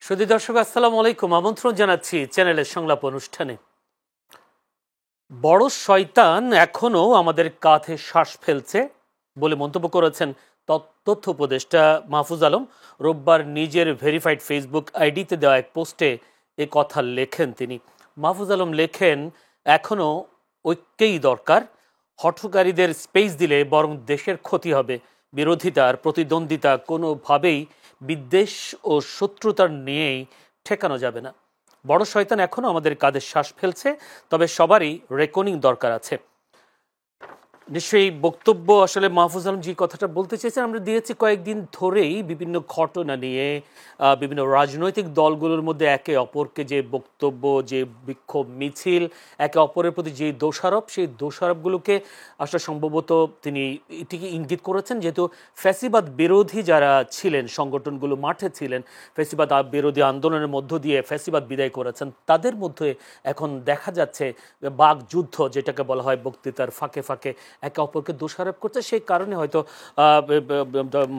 সুধী দর্শক আসসালামু আলাইকুম, আমন্ত্রণ জানাচ্ছি চ্যানেলের সংলাপ অনুষ্ঠানে। বড় শয়তান এখনো আমাদের কাঁধে শ্বাস ফেলছে বলে মন্তব্য করেছেন তথ্য উপদেষ্টা মাহফুজ আলম। রোববার নিজের ভেরিফাইড ফেসবুক আইডিতে দেওয়া এক পোস্টে এ কথা লেখেন তিনি। মাহফুজ আলম লেখেন, এখনো ঐক্যই দরকার। হঠকারীদের স্পেস দিলে বরং দেশের ক্ষতি হবে। বিরোধিতা আর প্রতিদ্বন্দ্বিতা কোনোভাবেই বিদ্বেষ ও শত্রুতার নিয়েই ঠেকানো যাবে না। বড় শয়তান এখনো আমাদের কাঁধে শ্বাস ফেলছে, তবে সবারই রেকনিং দরকার আছে। নিশ্চয়ই বক্তব্য আসলে মাহফুজ আলম যে কথাটা বলতে চেয়েছেন, আমরা দিয়েছি কয়েকদিন ধরেই বিভিন্ন ঘটনা নিয়ে বিভিন্ন রাজনৈতিক দলগুলোর মধ্যে একে অপরকে যে বক্তব্য, যে বিক্ষোভ মিছিল, একে অপরের প্রতি যে দোষারোপ, সেই দোষারোপগুলোকে আসলে সম্ভবত তিনি এটিকে ইঙ্গিত করেছেন, যেহেতু ফ্যাসিবাদ বিরোধী যারা ছিলেন, সংগঠনগুলো মাঠে ছিলেন, ফ্যাসিবাদ বিরোধী আন্দোলনের মধ্য দিয়ে ফ্যাসিবাদ বিদায় করেছেন, তাদের মধ্যে এখন দেখা যাচ্ছে বাক যুদ্ধ, যেটাকে বলা হয় বক্তৃতার ফাঁকে ফাঁকে একে অপরকে দোষারোপ করছে। সেই কারণে হয়তো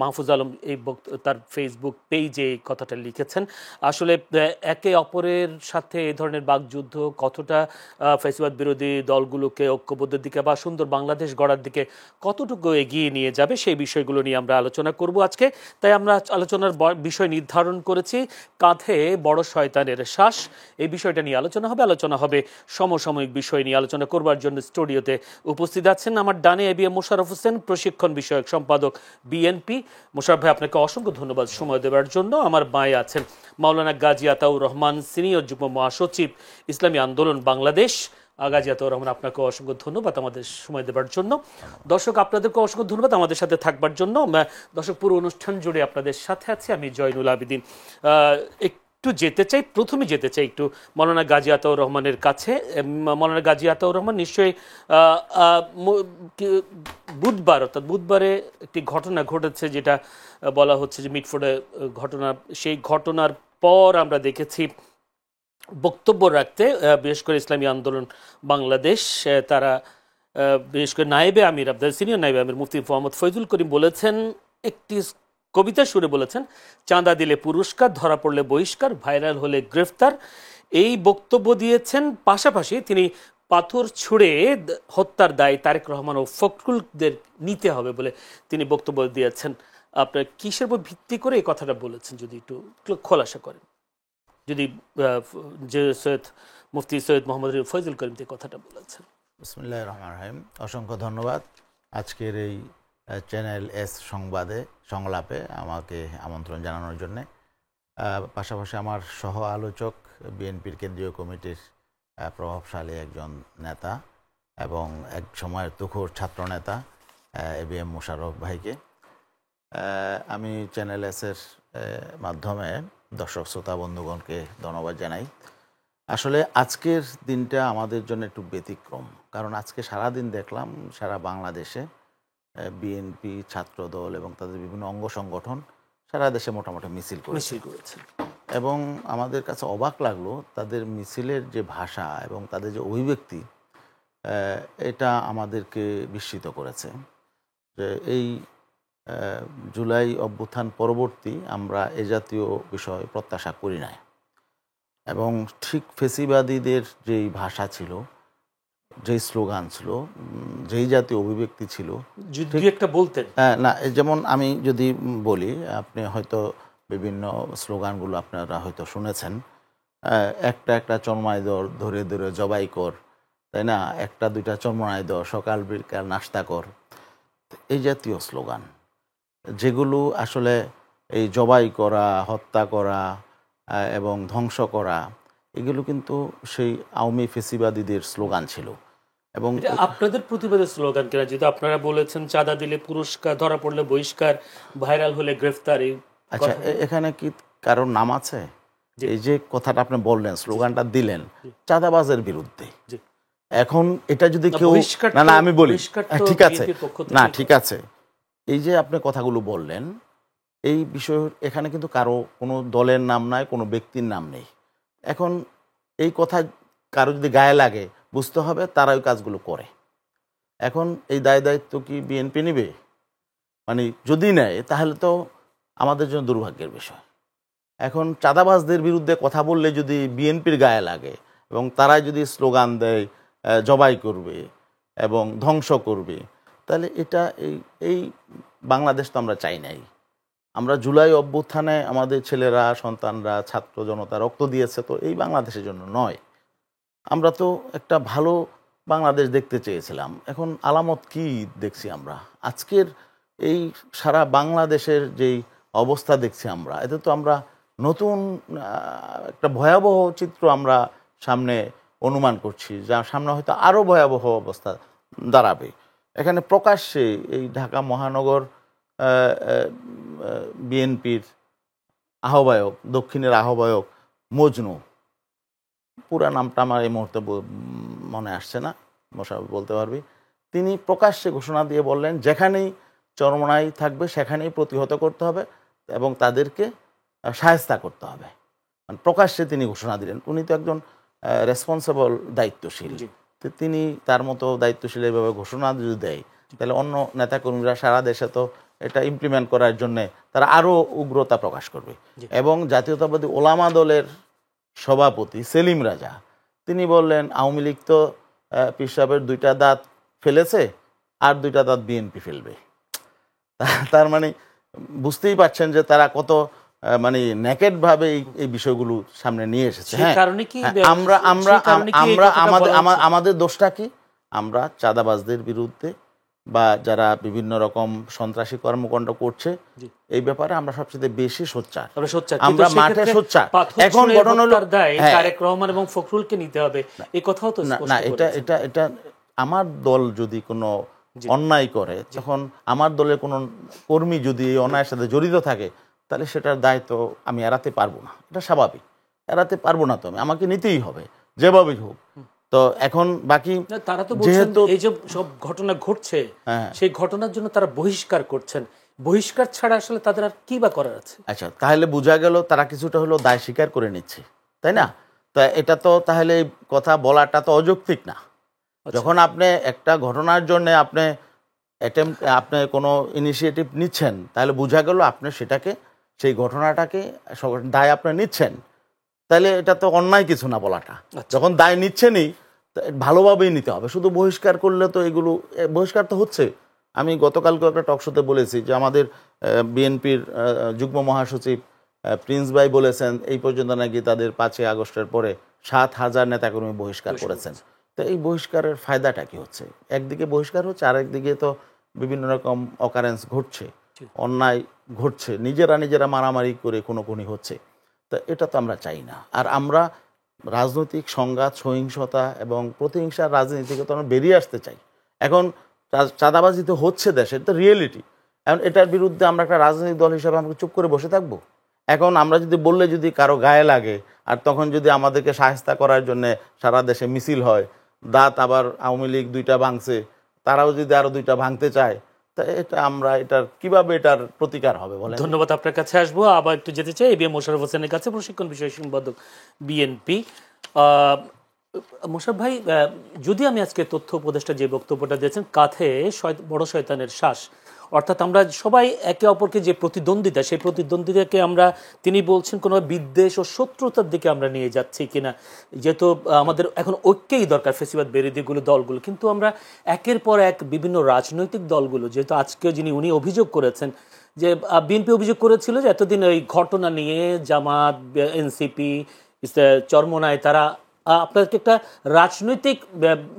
মাহফুজ আলম এই তার ফেসবুক পেজে এই কথাটা লিখেছেন। আসলে একে অপরের সাথে এই ধরনের বাকযুদ্ধ কতটা ফ্যাসিবাদ বিরোধী দলগুলোকে ঐক্যবদ্ধের দিকে বা সুন্দর বাংলাদেশ গড়ার দিকে কতটুকু এগিয়ে নিয়ে যাবে, সেই বিষয়গুলো নিয়ে আমরা আলোচনা করব আজকে। তাই আমরা আলোচনার বিষয় নির্ধারণ করেছি কাঁধে বড় শয়তানের শ্বাস। এই বিষয়টা নিয়ে আলোচনা হবে সমসাময়িক বিষয় নিয়ে আলোচনা করবার জন্য স্টুডিওতে উপস্থিত আছেন আমার ডানে এবিএম মোশাররফ হোসেন, প্রশিক্ষণ বিষয়ক সম্পাদক বিএনপি। মোশাররফ ভাই, আপনাকে অসংখ্য ধন্যবাদ সময় দেওয়ার জন্য। আমার বাঁয়ে আছেন মাওলানা গাজী আতাউর রহমান, সিনিয়র যুগ্ম মহাসচিব, ইসলামী আন্দোলন বাংলাদেশ। গাজী আতাউর রহমান, আপনাকে অসংখ্য ধন্যবাদ আমাদের সময় দেওয়ার জন্য। দর্শক, আপনাদেরকে অসংখ্য ধন্যবাদ আমাদের সাথে থাকবার জন্য। দর্শক, পুরো অনুষ্ঠান জুড়ে আপনাদের সাথে আছি আমি জয়নুল আবেদিন। প্রথমে যেতে চাই একটু মাওলানা গাজী আতাউর রহমানের কাছে। মাওলানা গাজী আতাউর রহমান, নিশ্চয়ই বুধবার, অর্থাৎ বুধবারে একটি ঘটনা ঘটেছে, যেটা বলা হচ্ছে যে মিটফোর্ডে ঘটনা। সেই ঘটনার পর আমরা দেখেছি বক্তব্য রাখতে বিশেষ করে ইসলামী আন্দোলন বাংলাদেশ, তারা বিশেষ করে নায়েবে আমির, আপনাদের সিনিয়র নায়েবে আমির মুফতি মোহাম্মদ ফয়জুল করিম বলেছেন, একটি কবিতা সুরে বলেছেন, চাঁদা দিলে পুরস্কার, ধরা পড়লে বহিষ্কার, ভাইরাল হলে গ্রেফতার। এই বক্তব্য দিয়েছেন। পাশাপাশি তিনি পাথর ছুঁড়ে হত্যার দায় তারেক রহমান ও ফখরুলদের নিতে হবে বলে তিনি বক্তব্য দিয়েছেন। আপনার কিসের উপর ভিত্তি করে এই কথাটা বলেছেন, যদি একটু খোলাসা করেন, যদি যে মুফতি সৈয়দ মোহাম্মদ ফয়জুল করিম যে কথাটা বলেছেন। বিসমিল্লাহির রহমানির রহিম। অসংখ্য ধন্যবাদ আজকের এই চ্যানেল এস সংলাপে আমাকে আমন্ত্রণ জানানোর জন্যে। পাশাপাশি আমার সহ আলোচক বিএনপির কেন্দ্রীয় কমিটির প্রভাবশালী একজন নেতা এবং এক সময়ের তুখোর ছাত্রনেতা এবিএম মোশাররফ ভাইকে আমি চ্যানেল এসের মাধ্যমে দর্শক শ্রোতা বন্ধুগণকে ধন্যবাদ জানাই। আসলে আজকের দিনটা আমাদের জন্য একটু ব্যতিক্রম, কারণ আজকে সারাদিন দেখলাম সারা বাংলাদেশে বিএনপি, ছাত্রদল এবং তাদের বিভিন্ন অঙ্গ সংগঠন সারা দেশে মোটামুটি মিছিল করেছে এবং আমাদের কাছে অবাক লাগলো তাদের মিছিলের যে ভাষা এবং তাদের যে অভিব্যক্তি, এটা আমাদেরকে বিস্মিত করেছে যে এই জুলাই অভ্যুত্থান পরবর্তী আমরা এ জাতীয় বিষয় প্রত্যাশা করি না এবং ঠিক ফেসিবাদীদের যেই ভাষা ছিল, যেই স্লোগান ছিল, যেই জাতীয় অভিব্যক্তি ছিল, যদি একটা বলতেন। না, যেমন আমি যদি বলি, আপনি হয়তো বিভিন্ন স্লোগানগুলো আপনারা হয়তো শুনেছেন, একটা একটা চরমায় দর, ধরে ধরে জবাই কর, তাই না, একটা দুইটা চরমায় দর, সকাল বিকাল নাস্তা কর, এই জাতীয় স্লোগান, যেগুলো আসলে এই জবাই করা, হত্যা করা এবং ধ্বংস করা, এগুলো কিন্তু সেই আওয়ামী ফেসিবাদীদের স্লোগান ছিল। এবং আপনাদের প্রতিবাদের স্লোগান কিনা, যেহেতু আপনারা বলেছেন চাঁদা দিলে পুরস্কার, ধরা পড়লে বহিষ্কার, ভাইরাল হলে গ্রেফতারি। আচ্ছা, এখানে কি কারোর নাম আছে? এই যে কথাটা আপনি বললেন, স্লোগানটা দিলেন চাঁদাবাজের বিরুদ্ধে। এখন এটা যদি কেউ না আমি বলি, ঠিক আছে, না ঠিক আছে, এই যে আপনি কথাগুলো বললেন, এই বিষয় এখানে কিন্তু কারো কোনো দলের নাম নাই, কোনো ব্যক্তির নাম নেই। এখন এই কথা কারো যদি গায়ে লাগে, বুঝতে হবে তারা ওই কাজগুলো করে। এখন এই দায়িত্ব কি বিএনপি নেবে? মানে যদি নেয় তাহলে তো আমাদের জন্য দুর্ভাগ্যের বিষয়। এখন চাঁদাবাজদের বিরুদ্ধে কথা বললে যদি বিএনপির গায়ে লাগে এবং তারাই যদি স্লোগান দেয় জবাই করবে এবং ধ্বংস করবে, তাহলে এটা এই বাংলাদেশ তো আমরা চাই নাই। আমরা জুলাই অভ্যুত্থানে আমাদের ছেলেরা, সন্তানরা, ছাত্র জনতা রক্ত দিয়েছে, তো এই বাংলাদেশের জন্য নয়। আমরা তো একটা ভালো বাংলাদেশ দেখতে চেয়েছিলাম। এখন আলামত কি দেখছি আমরা আজকের এই সারা বাংলাদেশের যেই অবস্থা দেখছি আমরা, এতে তো আমরা নতুন একটা ভয়াবহ চিত্র আমরা সামনে অনুমান করছি, যা সামনে হয়তো আরও ভয়াবহ অবস্থা দাঁড়াবে। এখানে প্রকাশ্যে এই ঢাকা মহানগর বিএনপির আহ্বায়ক, দক্ষিণের আহ্বায়ক মজনু, পুরা নামটা আমার এই মুহূর্তে মনে আসছে না, মোশাররফ বলতে পারবি, তিনি প্রকাশ্যে ঘোষণা দিয়ে বললেন যেখানেই চরমনাই থাকবে সেখানেই প্রতিহত করতে হবে এবং তাদেরকে শায়েস্তা করতে হবে। মানে প্রকাশ্যে তিনি ঘোষণা দিলেন। উনি তো একজন রেসপন্সিবল, দায়িত্বশীল। তিনি তার মতো দায়িত্বশীল এইভাবে ঘোষণা যদি দেয়, তাহলে অন্য নেতাকর্মীরা সারা দেশে তো এটা ইমপ্লিমেন্ট করার জন্য তারা আরও উগ্রতা প্রকাশ করবে। এবং জাতীয়তাবাদী ওলামা দলের সভাপতি সেলিম রাজা তিনি বললেন আওয়ামী লীগ তো পীর সাহেবের 2টা দাঁত ফেলেছে, আর 2টা দাঁত বিএনপি ফেলবে। তার মানে বুঝতেই পারছেন যে তারা কত মানে নেকেড ভাবে এই বিষয়গুলো সামনে নিয়ে এসেছে। হ্যাঁ, আমরা আমরা আমরা আমাদের দোষটা কি? আমরা চাঁদাবাজদের বিরুদ্ধে বা যারা বিভিন্ন রকম সন্ত্রাসী কর্মকাণ্ড করছে এই ব্যাপারে আমরা সবচেয়ে বেশি সোচ্চার, আমরা মাঠে সোচ্চার। এখন ঘটনা হলো তারেক রহমান এবং ফখরুলকে নিতে হবে, এই কথাও তো না, এটা আমার দল যদি কোনো অন্যায় করে, তখন আমার দলের কোনো কর্মী যদি এই অন্যায়ের সাথে জড়িত থাকে, তাহলে সেটার দায়িত্ব আমি এড়াতে পারবো না। এটা স্বাভাবিক, এড়াতে পারবো না, তো আমাকে নিতেই হবে যেভাবেই হোক। তো এখন বাকি তারা তো যেহেতু এই যে সব ঘটনা ঘটছে, সেই ঘটনার জন্য তারা বহিষ্কার করছেন, বহিষ্কার ছাড়া আসলে তাদের আর কি বা করার আছে? আচ্ছা, তাহলে বোঝা গেল তারা কিছুটা হলো দায় স্বীকার করে নিচ্ছে, তাই না? তা এটা তো তাহলে কথা বলাটা তো অযৌক্তিক না। যখন আপনি একটা ঘটনার জন্য আপনি কোনো ইনিশিয়েটিভ নিচ্ছেন, তাহলে বোঝা গেল আপনি সেটাকে, সেই ঘটনাটাকে দায় আপনি নিচ্ছেন, তাহলে এটা তো অন্যায় কিছু না বলাটা। যখন দায় নিচ্ছেনই, ভালোভাবেই নিতে হবে। শুধু বহিষ্কার করলে তো এগুলো, বহিষ্কার তো হচ্ছে। আমি গতকালকে একটা টকশোতে বলেছি যে আমাদের বিএনপির যুগ্ম মহাসচিব প্রিন্স ভাই বলেছেন এই পর্যন্ত নাকি তাদের 5ই আগস্টের পরে 7,000 নেতাকর্মী বহিষ্কার করেছেন। তো এই বহিষ্কারের ফায়দাটা কি হচ্ছে? একদিকে বহিষ্কার হচ্ছে, আরেকদিকে তো বিভিন্ন রকম অকারেন্স ঘটছে, অন্যায় ঘটছে, নিজেরা মারামারি করে খুনোখুনি হচ্ছে। তো এটা তো আমরা চাই না। আর আমরা রাজনৈতিক সংঘাত, সহিংসতা এবং প্রতিহিংসার রাজনীতি থেকে তো আমরা বেরিয়ে আসতে চাই। এখন চাঁদাবাজি তো হচ্ছে দেশে, এটা রিয়েলিটি। এখন এটার বিরুদ্ধে আমরা একটা রাজনৈতিক দল হিসাবে আমরা চুপ করে বসে থাকবো? এখন আমরা যদি বললে যদি কারো গায়ে লাগে, আর তখন যদি আমাদেরকে শায়েস্তা করার জন্য সারা দেশে মিছিল হয়, দাঁত আবার আওয়ামী লীগ 2টা ভাঙছে, তারাও যদি আরো 2টা ভাঙতে চায়, তা এটা আমরা এটার কিভাবে এটার প্রতিকার হবে বলেন? ধন্যবাদ, আপনার কাছে আসবো। আবার একটু যেতে চাই এবিএম মোশাররফ হোসেনের কাছে, প্রশিক্ষণ বিষয় সম্পাদক বিএনপি। মোশাররফ ভাই, যদি আমি আজকে তথ্য উপদেষ্টা যে বক্তব্যটা দিয়েছেন, কাঁধে বড় শয়তানের শ্বাস, অর্থাৎ আমরা সবাই একে অপরকে যে প্রতিদ্বন্দ্বিতা, সেই প্রতিদ্বন্দ্বিতাকে আমরা, তিনি বলছেন কোনো বিদ্বেষ ও শত্রুতার দিকে আমরা নিয়ে যাচ্ছি কিনা। যেহেতু আমাদের এখন ঐক্যই দরকার, ফেসিবাদ বিরোধীগুলো দলগুলো, কিন্তু আমরা একের পর এক বিভিন্ন রাজনৈতিক দলগুলো, যেহেতু আজকে উনি অভিযোগ করেছেন যে বিএনপি অভিযোগ করেছিল যে এতদিন ওই ঘটনা নিয়ে জামাত, এনসিপি, চরমোনাই তারা আপনাদেরকে একটা রাজনৈতিক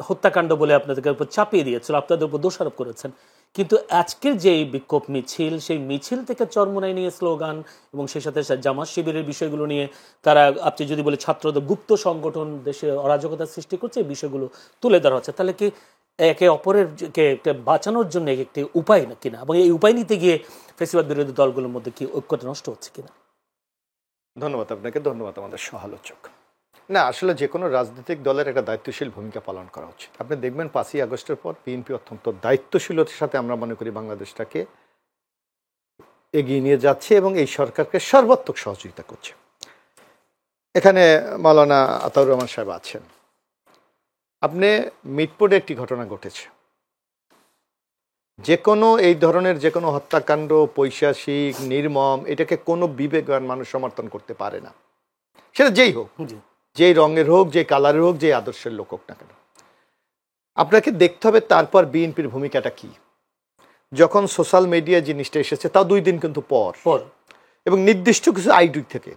হত্যাকাণ্ড বলে আপনাদেরকে উপর চাপিয়ে দিয়েছিল, আপনাদের উপর দোষারোপ করেছেন। কিন্তু আজকের যে বিক্ষোভ মিছিল, সেই মিছিল থেকে চরমোনাই নিয়ে স্লোগান এবং সেই সাথে জামাত শিবিরের বিষয়গুলো নিয়ে তারা, আপনি যদি বলে ছাত্রদের গুপ্ত সংগঠন দেশে অরাজকতা সৃষ্টি করছে, এই বিষয়গুলো তুলে ধরা হচ্ছে, তাহলে কি একে অপরের বাঁচানোর জন্য একটি উপায় না কিনা, এবং এই উপায় নিতে গিয়ে ফেসিবাদ বিরোধী দলগুলোর মধ্যে কি ঐক্যটা নষ্ট হচ্ছে কিনা? ধন্যবাদ আপনাকে, ধন্যবাদ আমাদের সহালোচক। না, আসলে যে কোনো রাজনৈতিক দলের একটা দায়িত্বশীল ভূমিকা পালন করা উচিত। আপনি দেখবেন 5ই আগস্টের পর বিএনপি অত্যন্ত দায়িত্বশীলতার সাথে আমরা মনে করি বাংলাদেশটাকে এগিয়ে নিয়ে যাচ্ছে এবং এই সরকারকে সর্বাত্মক সহযোগিতা করছে। এখানে মাওলানা আতাউর রহমান সাহেব আছেন। আপনি মিটপুরে একটি ঘটনা ঘটেছে, যে কোনো এই ধরনের যে কোনো হত্যাকাণ্ড পৈশাচিক নির্মম এটাকে কোনো বিবেকবান মানুষ সমর্থন করতে পারে না, সেটা যেই হোক, জি যেই রঙের হোক, যে কালারের হোক, যে আদর্শের লোক হোক না কেন। আপনাকে দেখতে হবে তারপর বিএনপির ভূমিকাটা কি। যখন সোশ্যাল মিডিয়া জিনিসটা এসেছে তাও 2 দিন কিন্তু পর, এবং নির্দিষ্ট কিছু আইডি থেকে,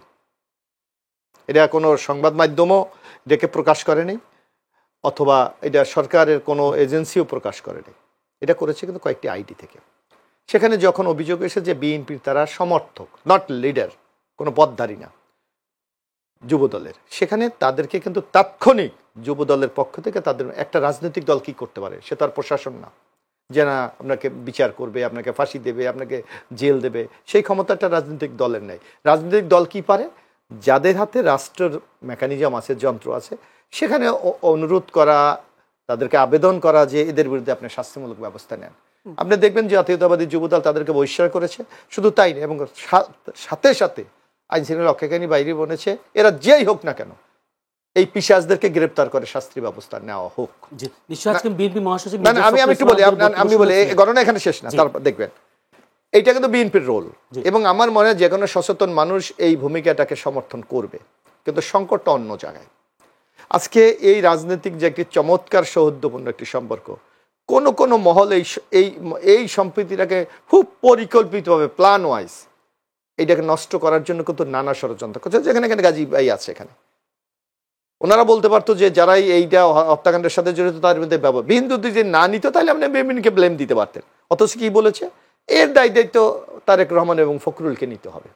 এটা কোনো সংবাদ মাধ্যমও ডেকে প্রকাশ করেনি অথবা এটা সরকারের কোনো এজেন্সিও প্রকাশ করেনি, এটা করেছে কিন্তু কয়েকটি আইডি থেকে। সেখানে যখন অভিযোগ এসে যে বিএনপির তারা সমর্থক, নট লিডার, কোনো পদধারী না, যুবদলের, সেখানে তাদেরকে কিন্তু তাৎক্ষণিক যুবদলের পক্ষ থেকে তাদের একটা রাজনৈতিক দল কি করতে পারে, সে তার প্রশাসন না যে না আপনাকে বিচার করবে, আপনাকে ফাঁসি দেবে, আপনাকে জেল দেবে, সেই ক্ষমতাটা রাজনৈতিক দলের নেই। রাজনৈতিক দল কি পারে, যাদের হাতে রাষ্ট্রের মেকানিজম আছে, যন্ত্র আছে, সেখানে অনুরোধ করা, তাদেরকে আবেদন করা যে এদের বিরুদ্ধে আপনি শাস্তিমূলক ব্যবস্থা নেন। আপনি দেখবেন জাতীয়তাবাদী যুবদল তাদেরকে বহিষ্কার করেছে, শুধু তাই না, এবং সাথে সাথে আইন শৃঙ্খলা রক্ষাকারী বাইরে বলেছে এরা যেই হোক না কেন এই পিশাচদেরকে গ্রেপ্তার করে শাস্তি ব্যবস্থা নেওয়া হোক। আমি একটু বলি, আমি বলি ঘটনা এখানে শেষ না, তারপর দেখবেন এইটা কিন্তু বিএনপির রোল, এবং আমার মনে হয় যে কোনো সচেতন মানুষ এই ভূমিকাটাকে সমর্থন করবে। কিন্তু সংকটটা অন্য জায়গায়। আজকে এই রাজনৈতিক যে একটি চমৎকার সৌহার্দ্যপূর্ণ একটি সম্পর্ক, কোন কোন মহল এই সম্প্রীতিটাকে খুব পরিকল্পিতভাবে প্ল্যান ওয়াইজ এইটাকে নষ্ট করার জন্য কিন্তু নানা ষড়যন্ত্র করছে। যেখানে এখানে গাজী ভাই আছে, এখানে ওনারা বলতে পারতো যে যারাই এইটা হত্যাকাণ্ডের সাথে জড়িত তার মধ্যে ব্যবহার, বিন্দু যদি না নিত তাহলে আপনি বেমিনকে ব্লেম দিতে পারতেন। অথচ কি বলেছে, এর দায়িত্ব তারেক রহমান এবং ফখরুলকে নিতে হবে।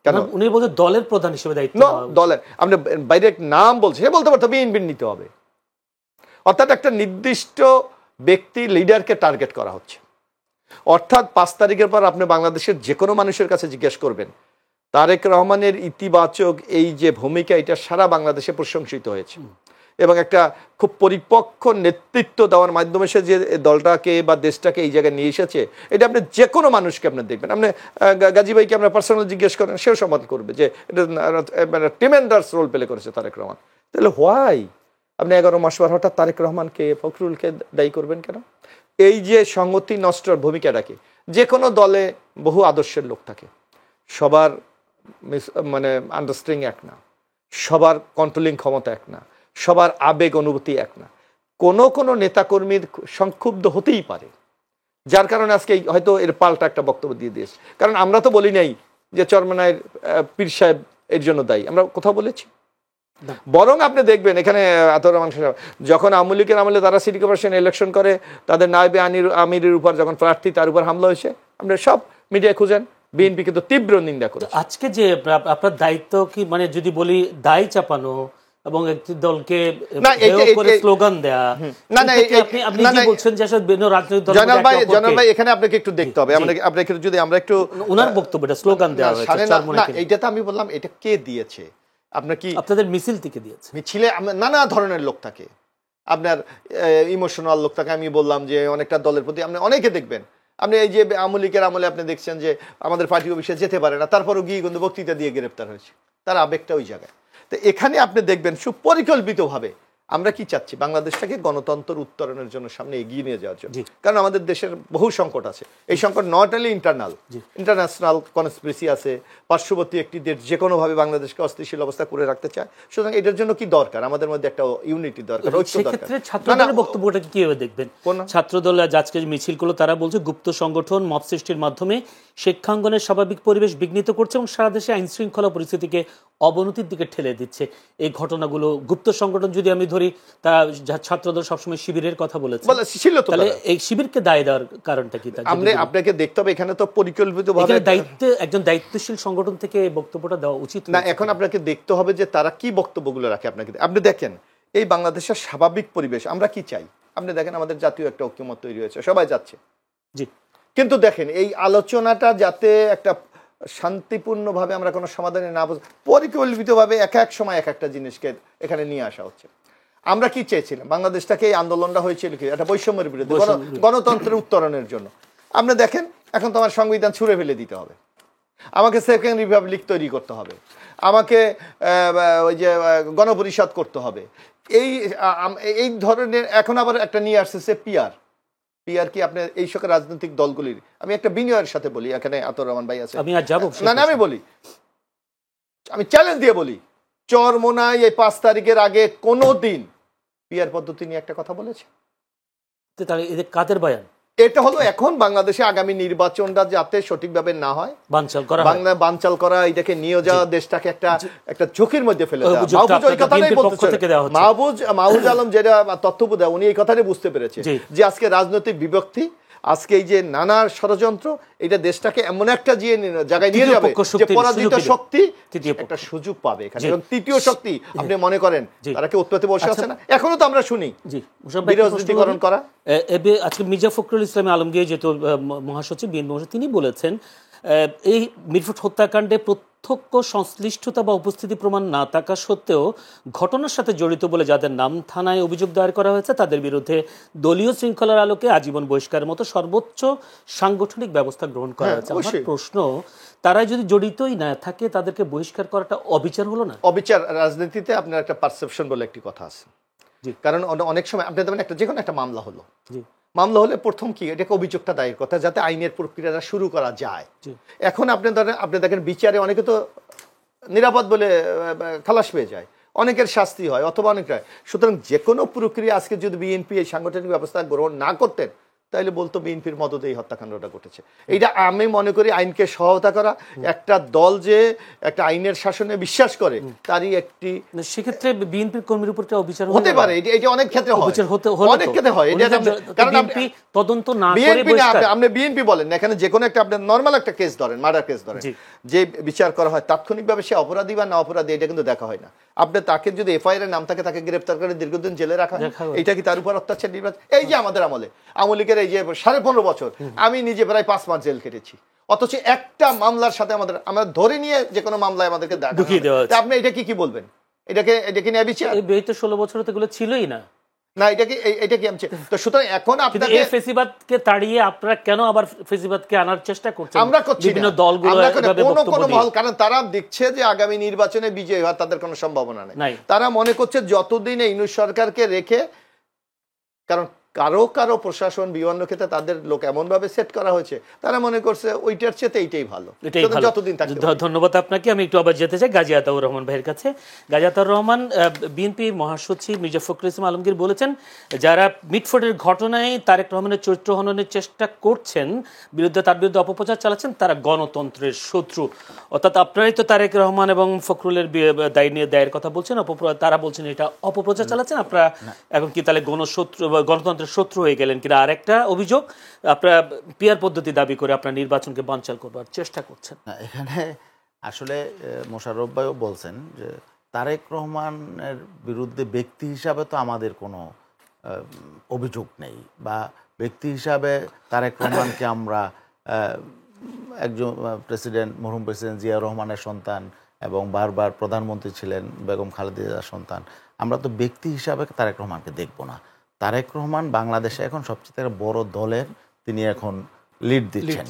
কেন উনি বলতে দলের প্রধান হিসেবে দায়িত্ব, দলের আপনি বাইরে নাম বলছে, সে বলতে পারতো বিএনপির নিতে হবে। অর্থাৎ একটা নির্দিষ্ট ব্যক্তি লিডারকে টার্গেট করা হচ্ছে। অর্থাৎ 5 তারিখের পর আপনি বাংলাদেশের যে কোনো মানুষের কাছে জিজ্ঞেস করবেন, তারেক রহমানের ইতিবাচক এই যে ভূমিকা, এটা সারা বাংলাদেশে প্রশংসিত হয়েছে, এবং একটা খুব পরিপক্ক নেতৃত্ব দেওয়ার মাধ্যমে সে যে দলটাকে বা দেশটাকে এই জায়গায় নিয়ে এসেছে, এটা আপনি যে কোনো মানুষকে আপনি দেখবেন। আপনি গাজী ভাইকে আমরা পার্সোনাল জিজ্ঞেস করেন, সেও সম্মান করবে যে এটা মানে ট্রিমেন্ডাস রোল প্লে করেছে তারেক রহমান। তাহলে হোয়াই আপনি 11 মাস পর হঠাৎ তারেক রহমানকে, ফখরুলকে দায়ী করবেন কেন? এই যে সংগতি নষ্টর ভূমিকাটাকে, যে কোনো দলে বহু আদর্শের লোক থাকে, সবার মানে আন্ডারস্ট্যান্ডিং এক না, সবার কন্ট্রোলিং ক্ষমতা এক না, সবার আবেগ অনুভূতি এক না। কোনো নেতাকর্মীর সংক্ষুব্ধ হতেই পারে, যার কারণে আজকে হয়তো এর পাল্টা একটা বক্তব্য দিয়ে দিয়েছে। কারণ আমরা তো বলি নাই যে চরমনাইয়ের পীর সাহেব এর জন্য দায়ী, আমরা কোথাও বলেছি? বরং আপনি দেখবেন এখানে আতর রহমান সাহেব যখন আওয়ামী লীগের আমলে তারা সিটি কর্পোরেশন ইলেকশন করে, তাদের নায়েবে আমিরের উপর যখন প্রার্থী তার উপর হামলা হয়েছে, আপনি সব মিডিয়ায় খুঁজেন, বিএনপি কিন্তু তীব্র নিন্দা করে। আজকে যে আপনার দায়িত্ব কি, মানে যদি বলি দায় চাপানো এবং একটি দলকে স্লোগান দেয়া, আপনি কি বলছেন যে আসলে বিভিন্ন রাজনৈতিক দল, জয়নাল ভাই এখানে আপনাকে একটু দেখতে হবে, আপনাকে যদি আমরা একটু ওনার বক্তব্যটা স্লোগান দেওয়া হয়েছে, এইটা তো আমি বললাম এটা কে দিয়েছে, আপনার কি আপনাদের মিছিল থেকে দিয়েছে? মিছিলে নানা ধরনের লোক থাকে, আপনার ইমোশনাল লোক থাকে। আমি বললাম যে অনেকটা দলের প্রতি আপনি অনেকে দেখবেন, আপনি এই যে আওয়ামী লীগের আমলে আপনি দেখছেন যে আমাদের পার্টি অফিসে যেতে পারে না, তারপরও গিয়ে কিন্তু বক্তৃতা দিয়ে গ্রেপ্তার হয়েছে, তার আবেগটা ওই জায়গায়। তো এখানে আপনি দেখবেন সুপরিকল্পিতভাবে আমরা কি চাচ্ছি, বাংলাদেশটাকে গণতন্ত্র উত্তরণের জন্য সামনে এগিয়ে নিয়ে যাওয়ার জন্য। কারণ আমাদের দেশের বহু সংকট আছে, এই সংকট নট অনলি ইন্টারন্যাশনাল কনস্পিরেসি আছে, পার্শ্ববর্তী একটি দেশ যে কোনোভাবে বাংলাদেশকে অস্থিতিশীল অবস্থা করে রাখতে চায়। সুতরাং এটার জন্য কি দরকার, আমাদের মধ্যে একটা ইউনিটি দরকার, ঐক্য দরকার। ছাত্রদলের বক্তব্যটা কিভাবে দেখবেন? ছাত্রদল আজকে মিছিল করলো, তারা বলছে গুপ্ত সংগঠন মব সৃষ্টির মাধ্যমে শিক্ষাঙ্গনের স্বাভাবিক পরিবেশ বিঘ্নিত করছে এবং সারা দেশে আইন শৃঙ্খলা পরিস্থিতিকে অবনতির দিকে ঠেলে দিচ্ছে। এই ঘটনাগুলো গুপ্ত সংগঠন যদি আমি ধরি, তা ছাত্রদল সবসময় শিবিরের কথা বলেছে, তাহলে এই শিবিরকে দায় দেওয়ার কারণটা কি? আপনাকে দেখতে হবে এখানে তো পরিকল্পিতভাবে দায়িত্বে একজন দায়িত্বশীল সংগঠন থেকে এই বক্তব্যটা দেওয়া উচিত না। এখন আপনাকে দেখতে হবে যে তারা কি বক্তব্যগুলো রাখে। আপনি দেখেন এই বাংলাদেশের স্বাভাবিক পরিবেশ আমরা কি চাই, আপনি দেখেন আমাদের জাতীয় একটা ঐক্যমত তৈরি হয়েছে, সবাই যাচ্ছে, জি, কিন্তু দেখেন এই আলোচনাটা যাতে একটা শান্তিপূর্ণভাবে আমরা কোনো সমাধানে না বুঝি, পরিকল্পিতভাবে এক এক সময় এক একটা জিনিসকে এখানে নিয়ে আসা হচ্ছে। আমরা কি চেয়েছিলাম, বাংলাদেশটাকে এই আন্দোলনটা হয়েছিল কি একটা বৈষম্যের বিরুদ্ধে, গণতন্ত্রের উত্তরণের জন্য। আপনি দেখেন এখন তো আমার সংবিধান ছুঁড়ে ফেলে দিতে হবে, আমাকে সেকেন্ড রিপাবলিক তৈরি করতে হবে, আমাকে ওই যে গণপরিষদ করতে হবে, এই ধরনের। এখন আবার একটা নিয়ে আসছে পিআর, পিআর কি আপনার এই সকল রাজনৈতিক দলগুলির, আমি একটা বিনয়ের সাথে বলি, এখানে আতর রহমান ভাই আছে, আমি আর যাবো না আমি বলি, আমি চ্যালেঞ্জ দিয়ে বলি, চরমোনাই এই 5 তারিখের আগে কোনো দিন পিআর পদ্ধতি নিয়ে একটা কথা বলেছে? তাহলে এদের কাদের বয়ান? এটা হলো এখন বাংলাদেশে আগামী নির্বাচনটা যাতে সঠিকভাবে না হয়, বানচাল করা, বাংলা বানচাল করা, এটাকে নিয়ে যাওয়া, দেশটাকে একটা ঝুঁকির মধ্যে ফেলে দেওয়া। মাহফুজ ওই কথাটাই বলতে, মাহফুজ আলম যেটা তথ্যবোধ উনি এই কথাটাই বুঝতে পেরেছে যে আজকে রাজনৈতিক বিভক্তি, আজকে এই যে নানা ষড়যন্ত্র, এটা দেশটাকে এমন একটা জায়গায় নিয়ে যাবে যে পরাজিত শক্তি একটা সুযোগ পাবে এখানে, এবং তৃতীয় শক্তি আপনি মনে করেন তারা কি উৎপত্তি বসে আছে না? এখনো তো আমরা শুনি বিরাজনীতিকরণ করা। আজকে মির্জা ফখরুল ইসলাম আলমগীর যেহেতু মহাসচিব, বিএনপি মহাসচিব, তিনি বলেছেন এই মিরপুর হত্যাকাণ্ডে প্রত্যক্ষ সংশ্লিষ্টতা বা উপস্থিতি প্রমাণ না থাকা সত্ত্বেও ঘটনার সাথে জড়িত বলে যাদের নাম থানায় অভিযোগ দায়ের করা হয়েছে তাদের বিরুদ্ধে দলীয় শৃঙ্খলার আলোকে আজীবন বহিষ্কারের মতো সর্বোচ্চ সাংগঠনিক ব্যবস্থা গ্রহণ করা হয়েছে। আমার প্রশ্ন, তারা যদি জড়িতই না থাকে তাদেরকে বহিষ্কার করাটা অবিচার হলো না? অবিচার রাজনীতিতে আপনার একটা পারসেপশন বলে একটি কথা আছে, কারণ অনেক সময় আপনি দেখবেন একটা যে কোনো একটা মামলা হলো, মামলা হলে প্রথম কি এটাকে অভিযোগটা দায়ের কথা, যাতে আইনের প্রক্রিয়াটা শুরু করা যায়। এখন আপনি দেখেন বিচারে অনেকে তো নিরাপদ বলে খালাস পেয়ে যায়, অনেকের শাস্তি হয় অথবা অনেকটা। সুতরাং যে কোনো প্রক্রিয়া আজকে যদি বিএনপি এই সাংগঠনিক ব্যবস্থা গ্রহণ না করতেন তাইলে বলতো বিএনপির মদতে এই হত্যাকাণ্ডটা ঘটেছে। এইটা আমি মনে করি আইনকে সহায়তা করা, একটা দল যে একটা আইনের শাসনে বিশ্বাস করে তারই একটি, সেক্ষেত্রে বিএনপির কর্মীর উপর অবিচার হতে পারে। এটা অনেক ক্ষেত্রে হয়, অনেক ক্ষেত্রে হয়। কারণ বিএনপি তদন্ত না করে বিএনপি না, আপনি বিএনপি বলেন না, এখানে যে কোনো একটা আপনি নরমাল একটা কেস ধরেন, মার্ডার কেস ধরেন, যে বিচার করা হয় তাৎক্ষণিকভাবে সে অপরাধী বা না অপরাধী এটা কিন্তু দেখা হয় না। আপনি তাকে যদি এফআইআর এর নাম থাকে তাকে গ্রেফতার করে দীর্ঘদিন জেলে রাখা হয়, এটা কি তার উপর অত্যাচার নির্বাচন? এই যে আমাদের আমলে আওয়ামী লীগের এই যে 15.5 বছর, আমি নিজে প্রায় 5 মাস জেল কেটেছি, অথচ একটা মামলার সাথে আমরা ধরে নিয়ে যে কোনো মামলায় আমাদেরকে ঢুকিয়ে দেওয়া হচ্ছে। আপনি এটা কি বলবেন? এটাকে নিয়ে বিচার? এই 16 বছর তো এগুলো ছিলই না, না এটা কি আমছে? তো সুতরাং এখন আপনাকে এই ফেসিবাদকে তাড়িয়ে আপনারা কেন আবার ফেসিবাদকে আনার চেষ্টা করছেন? আমরা করছি বিভিন্ন দলগুলো এভাবে কোনো মহল, কারণ তারা দেখছে যে আগামী নির্বাচনে বিজয়ী হওয়ার তাদের কোনো সম্ভাবনা নেই। তারা মনে করছে যতদিন এই ইউনূস সরকারকে রেখে, কারণ কারো প্রশাসন বিভিন্ন ক্ষেত্রে তাদের লোক এমন ভাবে সেট করা হয়েছে, তারা মনে করছে ওইটার চেয়ে এইটাই ভালো, যতদিন থাকে। ধন্যবাদ আপনাকে। আমি একটু আবার যেতে চাই গাজী আতাউর রহমান ভাইয়ের কাছে। গাজী আতাউর রহমান, বিএনপি মহাসচিব মির্জা ফখরুল ইসলাম আলমগীর বলেছেন যারা মিটফোর্ডের ঘটনায় তারেক রহমানের চরিত্র হননের চেষ্টা করছেন, তার বিরুদ্ধে অপপ্রচার চালাচ্ছেন, তারা গণতন্ত্রের শত্রু। অর্থাৎ আপনারাই তো তারেক রহমান এবং ফখরুলের দায় নিয়ে দায়ের কথা বলছেন, তারা বলছেন এটা অপপ্রচার চালাচ্ছেন, আপনারা এখন কি তাহলে গণতন্ত্র শত্রু হয়ে গেলেন কিনা? আর একটা অভিযোগ, আপনারা পিআর পদ্ধতি দাবি করে আপনার নির্বাচনকে বানচাল করবার চেষ্টা করছেন। এখানে আসলে মোশাররফ ভাইও বলছেন যে তারেক রহমানের বিরুদ্ধে ব্যক্তি হিসাবে তো আমাদের কোনো অভিযোগ নেই, বা ব্যক্তি হিসাবে তারেক রহমানকে আমরা একজন মরহুম প্রেসিডেন্ট জিয়াউর রহমানের সন্তান এবং বারবার প্রধানমন্ত্রী ছিলেন বেগম খালেদা জিয়ার সন্তান, আমরা তো ব্যক্তি হিসাবে তারেক রহমানকে দেখব না। তারেক রহমান বাংলাদেশে এখন সবচেয়ে বড় দলের তিনি এখন লিড দিচ্ছেন,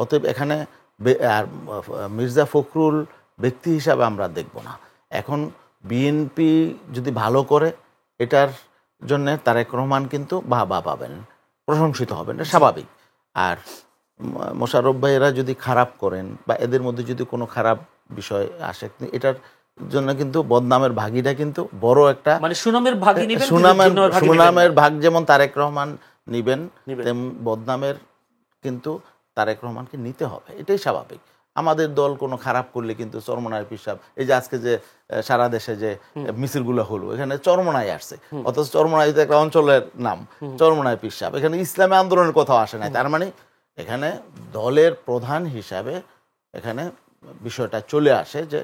অতএব এখানে আর মির্জা ফখরুল ব্যক্তি হিসাবে আমরা দেখব না। এখন বিএনপি যদি ভালো করে এটার জন্য তারেক রহমান কিন্তু বাহবা পাবেন, প্রশংসিত হবেন, এটা স্বাভাবিক। আর মোশাররফ ভাইয়েরা যদি খারাপ করেন বা এদের মধ্যে যদি কোনো খারাপ বিষয় আসে, এটার জন্য কিন্তু বদনামের ভাগিটা কিন্তু বড় একটা, মানে সুনামের ভাগ যেমন তারেক রহমান নিবেন, তেমন বদনামের কিন্তু তারেক রহমানকে নিতে হবে, এটাই স্বাভাবিক। আমাদের দল কোনো খারাপ করলে কিন্তু চরমোনাই পিসাব, এই যে আজকে যে সারা দেশে যে মিছিলগুলো হলো, এখানে চরমোনাই আসছে, অথচ চরমোনাই একটা অঞ্চলের নাম, চরমোনাই পিসাব, এখানে ইসলামী আন্দোলনের কথাও আসে নাই। তার মানে এখানে দলের প্রধান হিসাবে এখানে বিষয়টা চলে আসে যে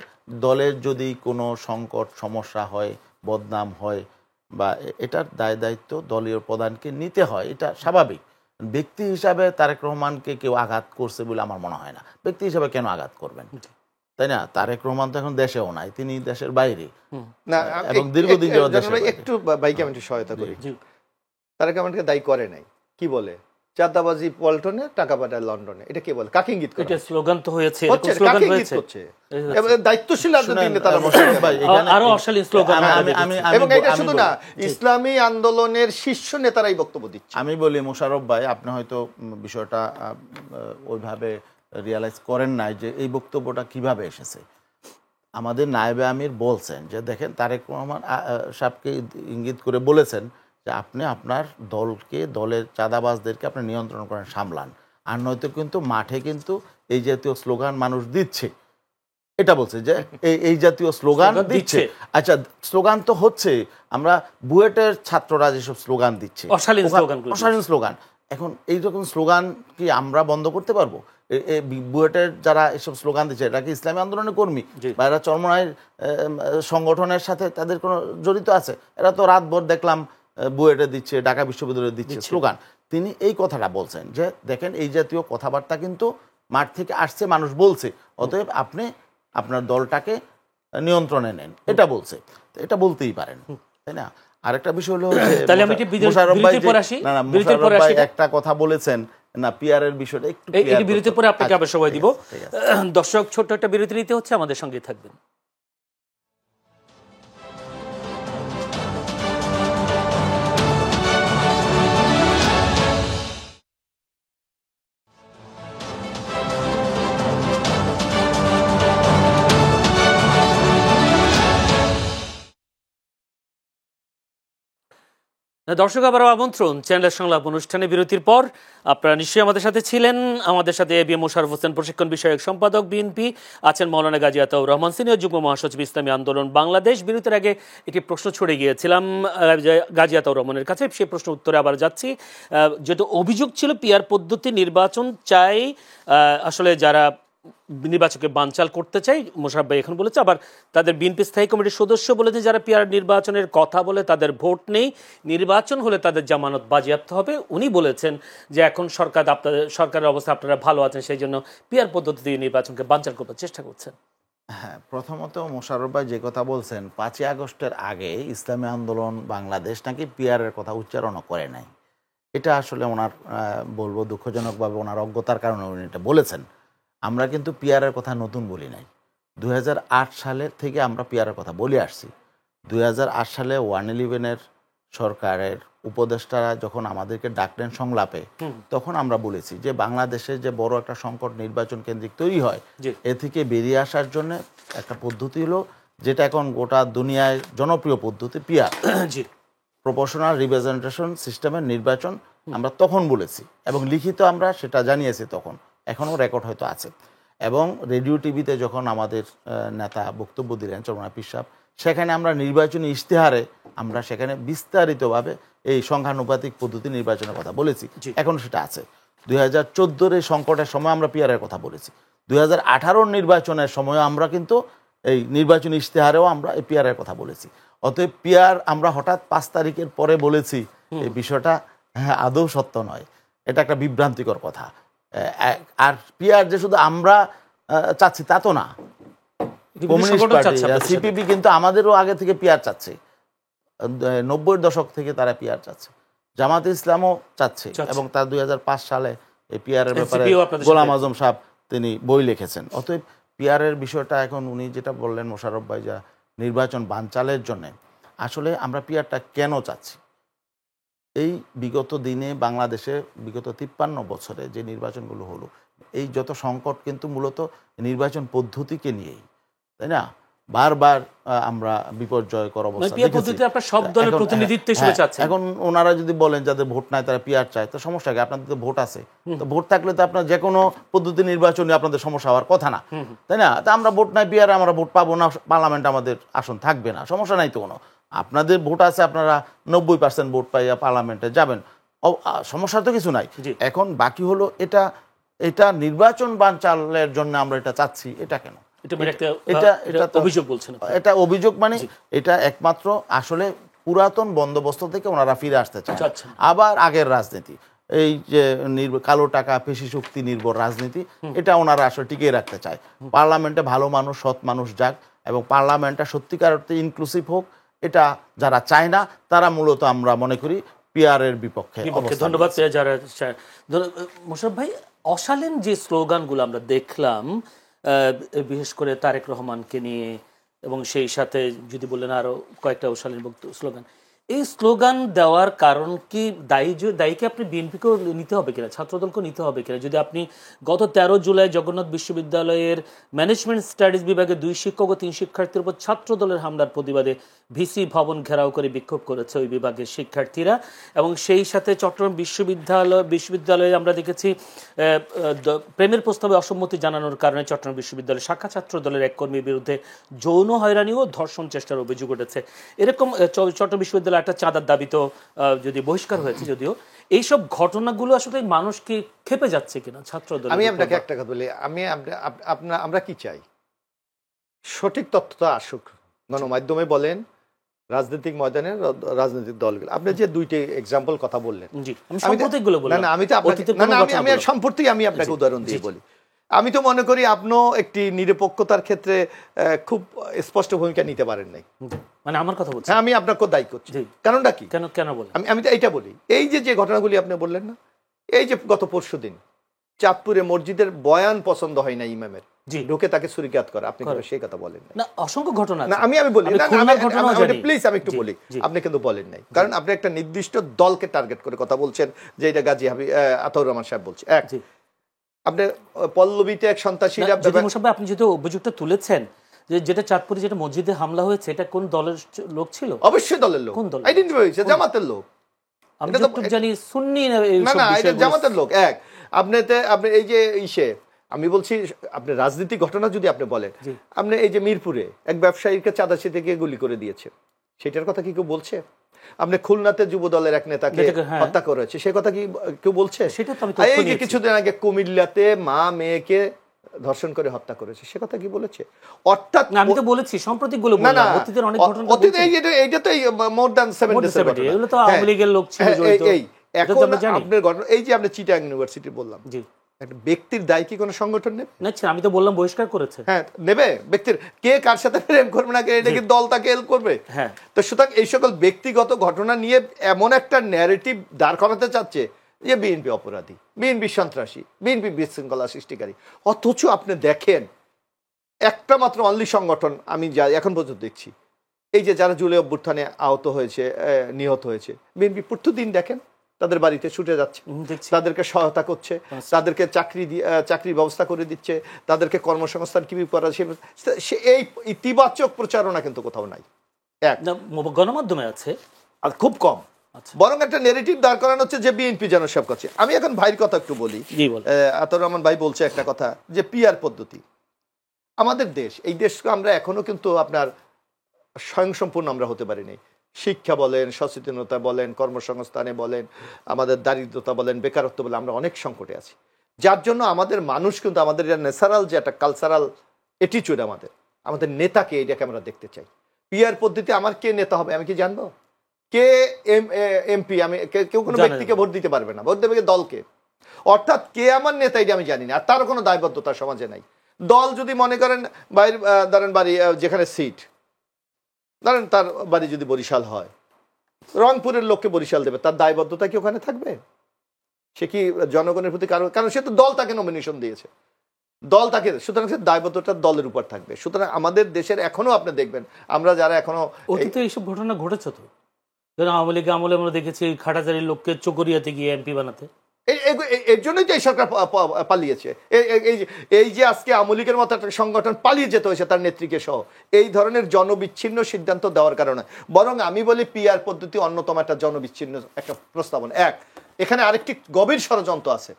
দলের যদি কোনো সংকট সমস্যা হয়, বদনাম হয়, বা এটার দায়িত্ব দলীয় প্রধানকে নিতে হয়, এটা স্বাভাবিক। ব্যক্তি হিসাবে তারেক রহমানকে কেউ আঘাত করছে বলে আমার মনে হয় না। ব্যক্তি হিসাবে কেন আঘাত করবেন, তাই না? তারেক রহমান তো এখন দেশেও নাই, তিনি দেশের বাইরে, এবং দীর্ঘদিন একটু বাইকে আমি একটু সহায়তা করি। তারেক রহমানকে দায়ী করে নাই, কি বলে চাঁদাবাজি পল্টনে, টাকা পাঠায় লন্ডনে। এটা কে বলে? কাকে ইঙ্গিত করে? এটা স্লোগান তো হয়েছে, হচ্ছে, এরকম স্লোগান কাকে ইঙ্গিত হয়েছে। করছে? এবং দায়িত্বশীল রাজনৈতিক নেতারা ভাই, এখানে আরো অশালীন স্লোগান এবং এটা শুধু না, ইসলামী আন্দোলনের শীর্ষ নেতারাই বক্তব্য দিচ্ছে। আমি বলি মোশাররফ ভাই, আপনি হয়তো বিষয়টা ওইভাবে রিয়ালাইজ করেন নাই যে এই বক্তব্যটা কিভাবে এসেছে। আমাদের নায়েবে আমির বলছেন যে দেখেন, তারেক রহমান সাহেবকে ইঙ্গিত করে বলেছেন যে আপনি আপনার দলকে, দলের চাঁদাবাজদেরকে আপনি নিয়ন্ত্রণ করেন, সামলান, আর নয়তো কিন্তু মাঠে কিন্তু এই জাতীয় স্লোগান মানুষ দিচ্ছে। এটা বলছে যে এই জাতীয় স্লোগান দিচ্ছে। আচ্ছা, স্লোগান তো হচ্ছে, আমরা বুয়েটের ছাত্ররা যেসব স্লোগান দিচ্ছে, অশালীন স্লোগান, এখন এইরকম স্লোগান কি আমরা বন্ধ করতে পারবো? বুয়েটের যারা এসব স্লোগান দিচ্ছে, এটা কি ইসলামী আন্দোলনের কর্মী বা এরা চরমনাইয়ের সংগঠনের সাথে তাদের কোনো জড়িত আছে? এরা তো রাতভর দেখলাম বুয়েটে দিচ্ছে, ঢাকা বিশ্ববিদ্যালয়ে দিচ্ছে স্লোগান। তিনি এই কথাটা বলছেন যে দেখেন, এই জাতীয় কথাবার্তা কিন্তু মাঠ থেকে আসছে, মানুষ বলছে, অতএব আপনি আপনার দলটাকে নিয়ন্ত্রণে নেন, এটা বলছে। এটা বলতেই পারেন, তাই না? আরেকটা বিষয় হলো মোশাররফ ভাই একটা কথা বলেছেন না, পিআর এর বিষয়টা একটু বিরতির পরে আপনাকে আবার সময় দিব। দর্শক, ছোট্ট একটা বিরতি নিতে হচ্ছে, আমাদের সঙ্গে থাকবেন। দর্শক, আবারও আমন্ত্রণ চ্যানেলের সংলাপ অনুষ্ঠানে। বিরতির পর আপনারা নিশ্চয়ই আমাদের সাথে ছিলেন। আমাদের সাথে এবিএম মোশাররফ হোসেন, প্রশিক্ষণ বিষয়ক সম্পাদক বিএনপি, আছেন মাওলানা গাজী আতাউর রহমান, সিনিয়র যুগ্ম মহাসচিব, ইসলামী আন্দোলন বাংলাদেশ। বিরতির আগে একটি প্রশ্ন ছড়ে গিয়েছিলাম গাজী আতাউর রহমানের কাছে, সেই প্রশ্ন উত্তরে আবার যাচ্ছি। যেহেতু অভিযোগ ছিল পিআর পদ্ধতি নির্বাচন চাই, আসলে যারা নির্বাচনকে বানচাল করতে চাই, মোশাররফ ভাই এখন বলেছে, আবার তাদের বিএনপি স্থায়ী কমিটির সদস্য বলেছে যারা পিআর নির্বাচনের কথা বলে তাদের ভোট নেই, নির্বাচন হলে তাদের জামানত বাজেয়াপ্ত হবে। উনি বলেছেন যে এখন সরকারের অবস্থা আপনারা ভালো আছেন, সেই জন্য পিআর পদ্ধতি দিয়ে নির্বাচনকে বানচাল করবার চেষ্টা করছেন। হ্যাঁ, প্রথমত মোশাররফ ভাই যে কথা বলছেন, 5ই আগস্টের আগে ইসলামী আন্দোলন বাংলাদেশ নাকি পিআর এর কথা উচ্চারণও করে নাই। এটা আসলে ওনার বলবো দুঃখজনকভাবে ওনার অজ্ঞতার কারণে উনি এটা বলেছেন। আমরা কিন্তু পিআরের কথা নতুন বলি নাই। 2008 সালের থেকে আমরা পিআরের কথা বলে আসছি। 2008 সালে 111-এর সরকারের উপদেষ্টারা যখন আমাদেরকে ডাকলেন সংলাপে, তখন আমরা বলেছি যে বাংলাদেশে যে বড় একটা সংকট নির্বাচন কেন্দ্রিক তৈরি হয়, এ থেকে বেরিয়ে আসার জন্য একটা পদ্ধতি হলো, যেটা এখন গোটা দুনিয়ায় জনপ্রিয় পদ্ধতি, পিআর, প্রপোর্শনাল রিপ্রেজেন্টেশন সিস্টেমের নির্বাচন। আমরা তখন বলেছি এবং লিখিত আমরা সেটা জানিয়েছি তখন, এখনও রেকর্ড হয়তো আছে। এবং রেডিও টিভিতে যখন আমাদের নেতা বক্তব্য দিলেন চরমনাই পীর সাহেব, সেখানে আমরা নির্বাচনী ইশতেহারে আমরা সেখানে বিস্তারিতভাবে এই সংখ্যানুপাতিক পদ্ধতি নির্বাচনের কথা বলেছি, এখন সেটা আছে। 2014-র এই সংকটের সময় আমরা পিআরের কথা বলেছি। 2018-র নির্বাচনের সময় আমরা কিন্তু এই নির্বাচনী ইশতেহারেও আমরা এই পিআরের কথা বলেছি। অতএব পিআর আমরা হঠাৎ 5 তারিখের পরে বলেছি, এই বিষয়টা আদৌ সত্য নয়, এটা একটা বিভ্রান্তিকর কথা। আর পিআর যে শুধু আমরা চাচ্ছি তা তো না, কমিউনিস্ট পার্টি, সিপিবি কিন্তু আমাদেরও আগে থেকে পিআর চাচ্ছে, 90-এর দশক থেকে তারা পিআর চাচ্ছে, জামাতে ইসলামও চাচ্ছে, এবং তার 2005 সালে এই পিআরের ব্যাপারে গোলাম আজম সাহেব তিনি বই লিখেছেন। অতএব পিআরের বিষয়টা এখন উনি যেটা বললেন মোশাররফ ভাই, যা নির্বাচন বানচালের জন্য, আসলে আমরা পিআরটা কেন চাচ্ছি? এই বিগত দিনে বাংলাদেশে বিগত 53 বছরে যে নির্বাচনগুলো হলো, এই যত সংকট কিন্তু মূলত নির্বাচন পদ্ধতিকে নিয়েই, তাই না? বারবার আমরা বিপর্যয়কর অবস্থা দেখেছি। সব দলের প্রতিনিধিত্ব হিসেবে চাচ্ছেন। এখন ওনারা যদি বলেন যাদের ভোট নাই তারা পিআর চায়, তো সমস্যা কি? আপনাদের তো ভোট আছে, তো ভোট থাকলে তো আপনার যে কোনো পদ্ধতি নির্বাচনে আপনাদের সমস্যা হওয়ার কথা না, তাই না? তা আমরা ভোট নাই, পিআর আমরা ভোট পাবো না, পার্লামেন্ট আমাদের আসন থাকবে না, সমস্যা নাই তো কোনো। আপনাদের ভোট আছে, আপনারা 90% ভোট পাইয়া পার্লামেন্টে যাবেন, সমস্যা তো কিছু নাই। এখন বাকি হলো এটা নির্বাচন বানচালের জন্য আমরা এটা চাচ্ছি, এটা কেন? এটা অভিযোগ, মানে এটা একমাত্র আসলে পুরাতন বন্দোবস্ত থেকে ওনারা ফিরে আসতে চায়, আবার আগের রাজনীতি, এই যে কালো টাকা পেশি শক্তি নির্ভর রাজনীতি, এটা ওনারা আসলে টিকিয়ে রাখতে চায়। পার্লামেন্টে ভালো মানুষ, সৎ মানুষ যাক, এবং পার্লামেন্টটা সত্যিকার অর্থে ইনক্লুসিভ হোক, এটা যারা চায় না তারা মূলত আমরা মনে করি পিআরের বিপক্ষে ধন্যবাদ। যারা মোশাররফ ভাই, অশালীন যে স্লোগানগুলো আমরা দেখলাম বিশেষ করে তারেক রহমানকে নিয়ে, এবং সেই সাথে যদি বললেন আরো কয়েকটা অশালীন স্লোগান, এই স্লোগান দেওয়ার কারণ কি দায়ীকে আপনি বিএনপিকেও নিতে হবে কিনা, ছাত্রদলকেও নিতে হবে কিনা? যদি আপনি গত 13 জুলাই জগন্নাথ বিশ্ববিদ্যালয়ের ম্যানেজমেন্ট স্টাডিজ বিভাগে 2 শিক্ষক ও 3 শিক্ষার্থীর উপর ছাত্রদলের হামলার প্রতিবাদে ভিসি ভবন ঘেরাও করে বিক্ষোভ করেছে ওই বিভাগের শিক্ষার্থীরা, এবং সেই সাথে চট্টগ্রাম বিশ্ববিদ্যালয়ে আমরা দেখেছি প্রেমের প্রস্তাবে অসম্মতি জানানোর কারণে চট্টগ্রাম বিশ্ববিদ্যালয়ের শাখা ছাত্র দলের এক কর্মীর বিরুদ্ধে যৌন হয়রানি ও ধর্ষণ চেষ্টার অভিযোগ উঠেছে। এরকম চট্টগ্রাম বিশ্ববিদ্যালয়ে একটা চাঁদার দাবিতে যদি বহিষ্কার হয়েছে, যদিও এইসব ঘটনাগুলো আসলে মানুষ কি খেপে যাচ্ছে কিনা ছাত্রদল? আমি আপনাকে একটা কথা বলি, আমরা কি চাই, সঠিক তথ্যটা আসুক, গণমাধ্যমে বলেন, রাজনৈতিক ময়দানে রাজনৈতিক দলগুলো। আপনি যে দুইটি এক্সাম্পল কথা বললেন, আমি সম্প্রতি আমি আপনাকে উদাহরণ দিয়ে বলি। আমি তো মনে করি আপনিও একটি নিরপেক্ষতার ক্ষেত্রে খুব স্পষ্ট ভূমিকা নিতে পারেন নাই, মানে আমার কথা বলছি। আমি আপনাকে দায়ী করছি। কারণটা কি? কেন বলেন? আমি তো এইটা বলি, এই যে ঘটনাগুলি আপনি বললেন না, এই যে গত পরশুদিন চাঁদপুরে মসজিদের বয়ান পছন্দ হয় না ইমামের, ঢুকে তাকে ছুরিকাঘাত করা, আপনি সেই কথা বলেন না? অসংখ্য ঘটনা না, আমি বলি প্লিজ, আমি একটু বলি, আপনি কিন্তু বলেন নাই, কারণ আপনি একটা নির্দিষ্ট দলকে টার্গেট করে কথা বলছেন, যে এটা গাজী আতাউর রহমান সাহেব বলছে। এক, আপনি পল্লবীতে এক সন্ত্রাসীরা, আপনি যেহেতু অভিযোগটা তুলেছেন যে যেটা চাঁদপুরে যেটা মসজিদে হামলা হয়েছে, এটা কোন দলের লোক ছিল? অবশ্যই দলের লোক। কোন দল? আইডেন্টিফাই হয়েছে, জামাতের লোক। আমি যতটুকু জানি সুন্নি না, এটা জামাতের লোক। এক, আপনি এই যে আমি বলছি, আপনি রাজনীতি ঘটনা যদি আপনি বলেন, আপনি এই যে মিরপুরে এক ব্যবসায়ীকে চাঁদা চেতে গিয়ে গুলি করে দিয়েছে, সেটার কথা কি কেউ বলছে? আপনি খুলনাতে যুব দলের এক নেতাকে হত্যা করেছে, সে কথা কি কেউ বলছে? এই যে কিছুদিন আগে কুমিল্লাতে মা মেয়েকে ধর্ষণ করে হত্যা করেছে, সে কথা কি বলেছে? অর্থাৎ আমি তো বলেছি সাম্প্রতিকগুলো বললাম, অতীতের অনেক ঘটনা, অতীতে এইটা তো মোর দ্যান 7 ডেজ এগুলো তো আওয়ামী লীগের লোক ছিল জড়িত। এখন আপনার ঘটনা, এই যে আপনি চিটাগাং ইউনিভার্সিটি বললাম, জি, একটা ব্যক্তির দায় কি কোনো সংগঠন নেবে? না, আমি তো বললাম বহিষ্কার করেছে। হ্যাঁ, নেবে। ব্যক্তির কে কার সাথে প্রেম করবে না, এটা কি দল তাকে হেল্প করবে? হ্যাঁ। তো সুতরাং এই সকল ব্যক্তিগত ঘটনা নিয়ে এমন একটা ন্যারেটিভ দাঁড় করাতে চাচ্ছে যে বিএনপি অপরাধী, বিএনপি সন্ত্রাসী, বিএনপি বিশৃঙ্খলা সৃষ্টিকারী। অথচ আপনি দেখেন একটা মাত্র অনলি সংগঠন আমি যা এখন পর্যন্ত দেখছি, এই যে যারা জুলাই অভ্যুত্থানে আহত হয়েছে, নিহত হয়েছে, বিএনপি প্রতিদিন দেখেন তাদের বাড়িতে ছুটে যাচ্ছে, তাদেরকে সহায়তা করছে, তাদেরকে চাকরির ব্যবস্থা করে দিচ্ছে, তাদেরকে কর্মসংস্থান কিভাবে করা, সে এই ইতিবাচক প্রচারণা কিন্তু কোথাও নাই। এক, গণমাধ্যমে আছে আর খুব কম। বরং একটা নেগেটিভ দাঁড় করানো হচ্ছে যে বিএনপি যেন সব করছে। আমি এখন ভাইয়ের কথা একটু বলি। আতাউর রহমান ভাই বলছে একটা কথা, যে পিআর পদ্ধতি আমাদের দেশ, এই দেশকে আমরা এখনো কিন্তু আপনার স্বয়ংসম্পূর্ণ আমরা হতে পারিনি। শিক্ষা বলেন, সচেতনতা বলেন, কর্মসংস্থানে বলেন, আমাদের দারিদ্রতা বলেন, বেকারত্ব বলেন, আমরা অনেক সংকটে আছি। যার জন্য আমাদের মানুষ কিন্তু আমাদের ন্যাচারাল যে একটা কালচারাল অ্যাটিটিউড, আমাদের নেতাকে, এটাকে আমরা দেখতে চাই। পিআর পদ্ধতি আমার কে নেতা হবে আমি কি জানবো? কে এমপি? আমি কেউ কোনো ব্যক্তিকে ভোট দিতে পারবে না, ভোট দেবে দলকে। অর্থাৎ কে আমার নেতা এটা আমি জানি না, আর তারও কোনো দায়বদ্ধতা সমাজে নাই। দল যদি মনে করেন ধরেন বাড়ি যেখানে সিট, ধরেন তার বাড়ি যদি বরিশাল হয়, রংপুরের লোককে বরিশাল দেবে, তার দায়বদ্ধতা কি ওখানে থাকবে? সে কি জনগণের প্রতি কারণ সে তো দল তাকে নমিনেশন দিয়েছে, দল তাকে, সুতরাং সে দায়বদ্ধতা দলের উপর থাকবে। সুতরাং আমাদের দেশের এখনো আপনি দেখবেন, আমরা যারা এখনো, অতীতে এইসব ঘটনা ঘটেছে তো, আওয়ামী লীগ আমলে আমরা দেখেছি খাটাজারির লোককে চকরিয়াতে গিয়ে এমপি বানাতে। এর জন্যই তো এই সরকার পালিয়েছে। এই যে আজকে আওয়ামী লীগের মতো একটা সংগঠন পালিয়ে যেতে হয়েছে তার নেত্রীকে সহ, এই ধরনের জনবিচ্ছিন্ন সিদ্ধান্ত দেওয়ার কারণে। বরং আমি বলি পিআর পদ্ধতি অন্যতম একটা জনবিচ্ছিন্ন একটা প্রস্তাবনা। এক, এখানে আরেকটি গভীর ষড়যন্ত্র আছে।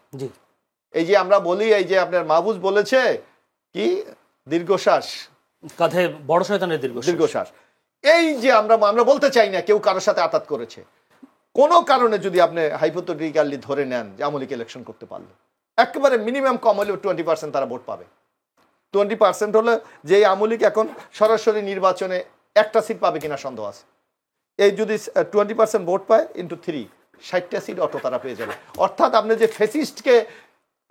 এই যে আমরা বলি, এই যে আপনার মাহবুজ বলেছে কি দীর্ঘশ্বাস, কাঁধে বড় শয়তানের দীর্ঘশ্বাস। এই যে আমরা বলতে চাই না কেউ কারোর সাথে আঘাত করেছে, কোনো কারণে যদি আপনি হাইপোথেটিক্যালি ধরে নেন যে আওয়ামী লীগ ইলেকশন করতে পারলো, একেবারে মিনিমাম কম হলেও 20% তারা ভোট পাবে। 20% হলে যে আওয়ামী লীগ এখন সরাসরি নির্বাচনে একটা সিট পাবে কিনা সন্দেহ আছে। এই যদি 20% ভোট পায় ইন্টু 3, 60টা সিট অটো তারা পেয়ে যাবে। অর্থাৎ আপনি যে ফেসিস্টকে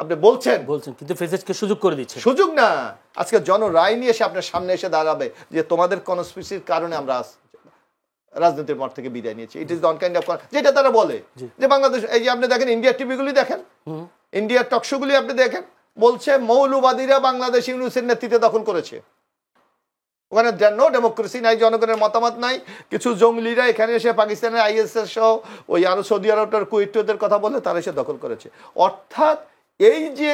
আপনি বলছেন, কিন্তু ফেসিস্টকে সুযোগ করে দিচ্ছে। সুযোগ না, আজকে জনরায় নিয়ে এসে আপনার সামনে এসে দাঁড়াবে যে তোমাদের কনস্পিরেসির কারণে আমরা রাজনীতির মাঠ থেকে বিদায় নিয়েছে। It is the kind of যেটা তারা বলে যে বাংলাদেশ, এই যে আপনি দেখেন ইন্ডিয়ার টিভিগুলি দেখেন, ইন্ডিয়ার টকশোগুলি আপনি দেখেন, বলছে মৌলবাদীরা বাংলাদেশ ইউনূসের নেতৃত্বে দখল করেছে, ওখানে নো ডেমোক্রেসি নাই, জনগণের মতামত নাই, কিছু জঙ্গলিরা এখানে এসে পাকিস্তানের আইএসএস সহ ওই আরো সৌদি আরবের কুয়েতের কথা বলে তারা এসে দখল করেছে। অর্থাৎ এই যে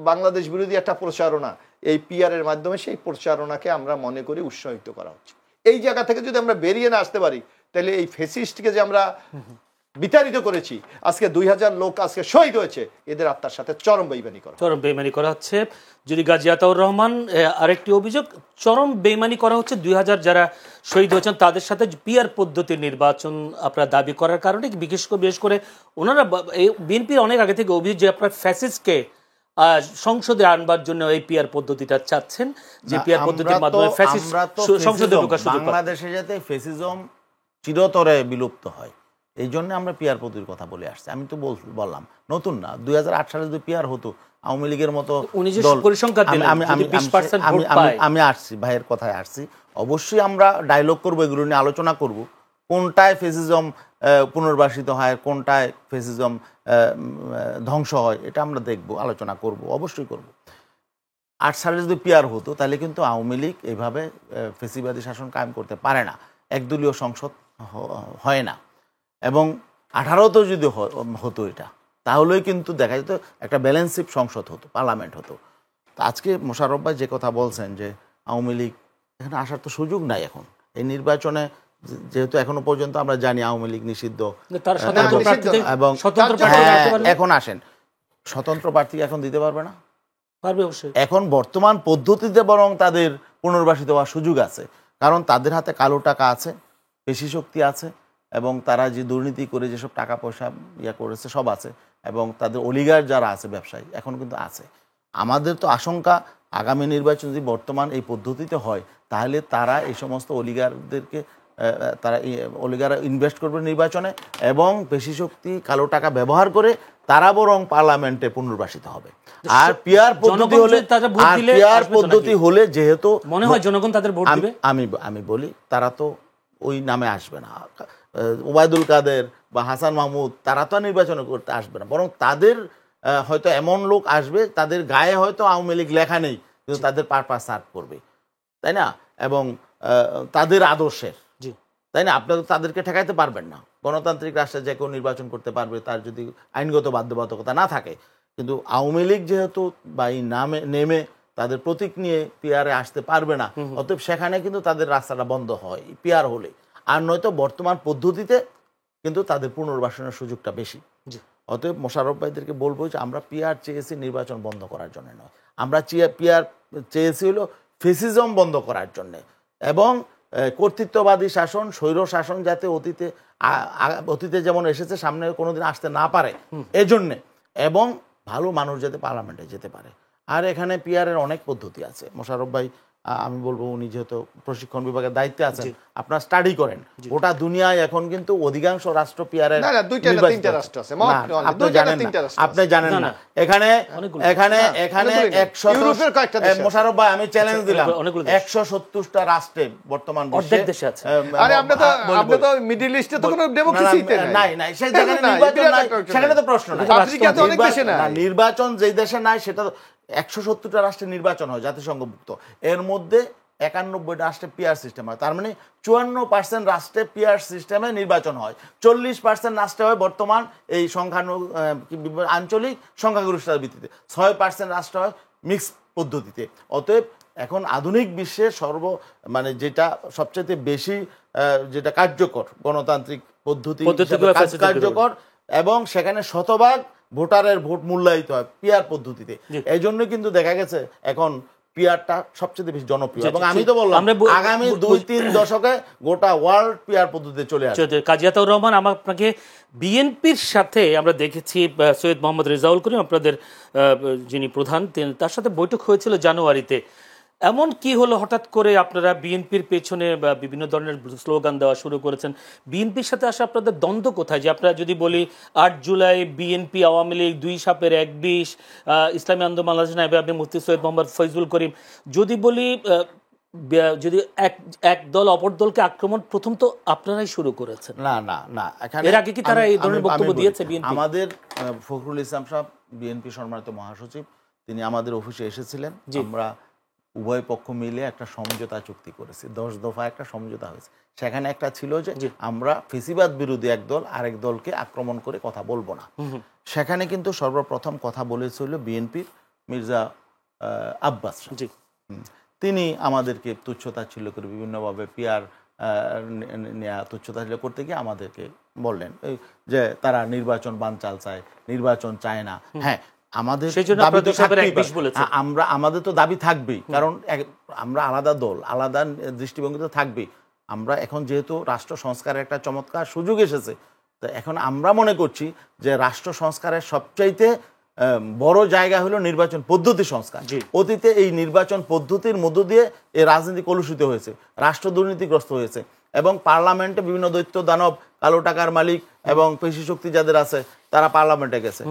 বাংলাদেশ বিরোধী একটা প্রচারণা, এই পিআর এর মাধ্যমে সেই প্রচারণাকে আমরা মনে করি উৎসাহিত করা হচ্ছে। এই জায়গা থেকে যদি আমরা বেরিয়ে না আসতে পারি, তাহলে এই ফেসিস্টকে যে আমরা বিতাড়িত করেছি, আজকে 2000 লোক আজকে শহীদ হয়েছে, এদের আত্মার সাথে চরম বেইমানি করা হচ্ছে। যদি গাজী আতাউর রহমান আরেকটি অভিযোগ, চরম বেইমানি করা হচ্ছে 2000 যারা শহীদ হয়েছেন তাদের সাথে পিআর পদ্ধতির নির্বাচন আপনারা দাবি করার কারণে বিশেষ করে ওনারা বিএনপির অনেক আগে থেকে অভিযোগ যে আপনার ফ্যাসিস্টকে সংসদে আনবার জন্য এই পিআর পদ্ধতিটা চাচ্ছেন, যে পিআর পদ্ধতির মাধ্যমে ফ্যাসিস্ট সংসদে ঢোকার সুযোগ পায়। বাংলাদেশে যাতে ফ্যাসিজম চিরতরে বিলুপ্ত হয়, এই জন্য আমরা পিআর পদ্ধতির কথা বলে আসছি। আমি তো বললাম নতুন না, 2008 সালে যদি পিআর হতো, আওয়ামী লীগের মতো আমি আসছি ভাইয়ের কথায় আসছি, অবশ্যই আমরা ডায়লগ করবো, এগুলো নিয়ে আলোচনা করব, কোনটায় ফ্যাসিজম পুনর্বাসিত হয়, কোনটায় ফ্যাসিজম ধ্বংস হয়, এটা আমরা দেখব, আলোচনা করব, অবশ্যই করব। 8 সালে যদি পিআর হতো তাহলে কিন্তু আওয়ামী লীগ এইভাবে ফ্যাসিবাদী শাসন কায়েম করতে পারে না, একদলীয় সংসদ হয় না। এবং 18 যদি হতো এটা, তাহলেই কিন্তু দেখা যেত একটা ব্যালেন্সিভ সংসদ হতো, পার্লামেন্ট হতো। তো আজকে মোশাররফ ভাই যে কথা বলছেন যে আওয়ামী লীগ এখানে আসার তো সুযোগ নাই এখন এই নির্বাচনে, যেহেতু এখনো পর্যন্ত আমরা জানি আওয়ামী লীগ নিষিদ্ধ, এবং এখন আসেন স্বতন্ত্র প্রার্থী এখন দিতে পারবে না, এখন বর্তমান পদ্ধতিতে বরং তাদের পুনর্বাসিত হওয়ার সুযোগ আছে, কারণ তাদের হাতে কালো টাকা আছে, পেশি শক্তি আছে, এবং তারা যে দুর্নীতি করে যেসব টাকা পয়সা করেছে সব আছে, এবং তাদের অলিগার যারা আছে ব্যবসায়ী এখন কিন্তু আছে। আমাদের তো আশঙ্কা আগামী নির্বাচন যদি বর্তমান এই পদ্ধতিতে হয়, তাহলে তারা এই সমস্ত অলিগারদেরকে অলিগাররা ইনভেস্ট করবে নির্বাচনে, এবং পেশি শক্তি কালো টাকা ব্যবহার করে তারা বরং পার্লামেন্টে পুনর্বাসিত হবে। আর পিআর পদ্ধতি হলে যেহেতু মনে হয় জনগণ তাদের ভোট দিবে, আমি বলি তারা তো ওই নামে আসবে না, ওবায়দুল কাদের বা হাসান মাহমুদ তারা তো নির্বাচন করতে আসবে না, বরং তাদের হয়তো এমন লোক আসবে তাদের গায়ে হয়তো আওয়ামী লীগ লেখা নেই, কিন্তু তাদের পারপাস সার্ভ করবে, তাই না, এবং তাদের আদর্শের, তাই না, আপনারা তাদেরকে ঠেকাইতে পারবেন না। গণতান্ত্রিক রাষ্ট্রে যে কেউ নির্বাচন করতে পারবে তার যদি আইনগত বাধ্যবাধকতা না থাকে, কিন্তু আওয়ামী লীগ যেহেতু বা এই নামে নেমে তাদের প্রতীক নিয়ে পিআরে আসতে পারবে না, অতএব সেখানে কিন্তু তাদের রাস্তাটা বন্ধ হয় পিআর হলে। আর নয়তো বর্তমান পদ্ধতিতে কিন্তু তাদের পুনর্বাসনের সুযোগটা বেশি। অতএব মোশাররফ ভাইদেরকে বলবো যে আমরা পিআর চেয়েছি নির্বাচন বন্ধ করার জন্য নয়, আমরা পিআর চেয়েছি হলো ফেসিজম বন্ধ করার জন্যে, এবং কর্তৃত্ববাদী শাসন, স্বৈর শাসন যাতে অতীতে যেমন এসেছে সামনে কোনোদিন আসতে না পারে এজন্যে, এবং ভালো মানুষ যাতে পার্লামেন্টে যেতে পারে। আর এখানে পিআরের অনেক পদ্ধতি আছে। মোশাররফ ভাই আমি বলবো উনি যেহেতু প্রশিক্ষণ বিভাগের দায়িত্বে আছেন, আপনারা স্টাডি করেন, গোটা দুনিয়ায় এখন কিন্তু অধিকাংশ রাষ্ট্র পিআরের আপনি জানেন না, এখানে এখানে এখানে 100 মোশাররফ ভাই আমি চ্যালেঞ্জ দিলাম 170টা রাষ্ট্রে বর্তমান বিশ্বে আছে। আরে আপনি তো মিডল ইস্টে তো কোনো ডেমোক্রেসিতে নাই নাই, সেই জায়গায় নির্বাচন নাই, সেখানে তো প্রশ্ন নাই। আফ্রিকাতে অনেক দেশে না নির্বাচন, যেই দেশে নাই সেটা 170টা রাষ্ট্রে নির্বাচন হয় জাতিসংঘভুক্ত, এর মধ্যে 91 রাষ্ট্রে পিআর সিস্টেম হয়, তার মানে 54% রাষ্ট্রে পিআর সিস্টেমে নির্বাচন হয়, 40% রাষ্ট্রে হয় বর্তমান এই আঞ্চলিক সংখ্যাগরিষ্ঠতার ভিত্তিতে, 6% রাষ্ট্র হয় মিক্স পদ্ধতিতে। অতএব এখন আধুনিক বিশ্বের মানে যেটা সবচেয়ে বেশি যেটা কার্যকর গণতান্ত্রিক পদ্ধতি কার্যকর, এবং সেখানে শতভাগ ভোটারের ভোট মূল্যায়িত হয় পিআর পদ্ধতিতে। এই জন্য কিন্তু দেখা গেছে এখন পিআরটা সবচেয়ে বেশি জনপ্রিয়, এবং আমি তো বললাম আগামী 2-3 দশকে গোটা ওয়ার্ল্ড পিআর পদ্ধতিতে চলে আসবে। কাজী আতাউর রহমান, আপনাকে বিএনপির সাথে আমরা দেখেছি সৈয়দ মোহাম্মদ রেজাউল করিম আপনাদের যিনি প্রধান, তার সাথে বৈঠক হয়েছিল জানুয়ারিতে। এমন কি হলো হঠাৎ করে আপনারা বিএনপির পেছনে বিভিন্ন ধরনের স্লোগান দেওয়া শুরু করেছেন? বিএনপির সাথে আসা আপনাদের দ্বন্দ্ব কোথায়? যে আপনারা যদি বলি 8 জুলাই বিএনপি আওয়ামী লীগ 2 সাপের 1 বিষ, ইসলামী আন্দোলন বাংলাদেশ নায়েবে আপনি মুফতি সৈয়দ মোহাম্মদ ফয়জুল করিম, যদি বলি যদি এক এক দল অপর দলকে আক্রমণ প্রথম তো আপনারাই শুরু করেছেন। না না না, এখানে এর আগে কি তারা এই ধরনের বক্তব্য বলি, দিয়েছে বিএনপি? আমাদের ফখরুল ইসলাম সাহেব বিএনপি সম্মানিত মহাসচিব, তিনি আমাদের অফিসে এসেছিলেন। আমরা উভয় পক্ষ মিলে একটা সমঝোতা চুক্তি করেছি, 10 দফা একটা সমঝোতা হয়েছে। সেখানে একটা ছিল যে আমরা ফেসিবাদ বিরোধী এক দল আরেক দলকে আক্রমণ করে কথা বলবো না। সেখানে কিন্তু সর্বপ্রথম কথা বলেছিল বিএনপির মির্জা আব্বাস। তিনি আমাদেরকে তুচ্ছতাচ্ছিল্য করে বিভিন্নভাবে পিয়ার নেয়া তুচ্ছতাচ্ছিল্য করতে গিয়ে আমাদেরকে বললেন যে তারা নির্বাচন বানচাল চায়, নির্বাচন চায় না। হ্যাঁ, আমাদের আমাদের তো দাবি থাকবেই, কারণ আমরা আলাদা দল, আলাদা দৃষ্টিভঙ্গি তো থাকবেই। আমরা এখন যেহেতু রাষ্ট্র সংস্কারের একটা চমৎকার সুযোগ এসেছে, তো এখন আমরা মনে করছি যে রাষ্ট্র সংস্কারের সবচাইতে বড় জায়গা হলো নির্বাচন পদ্ধতি সংস্কার। অতীতে এই নির্বাচন পদ্ধতির মধ্য দিয়ে এই রাজনীতি কলুষিত হয়েছে, রাষ্ট্র দুর্নীতিগ্রস্ত হয়েছে, এবং পার্লামেন্টে বিভিন্ন দৈত্য দানব, কালো টাকার মালিক এবং পেশি শক্তি যাদের আছে তারা পার্লামেন্টে গেছে।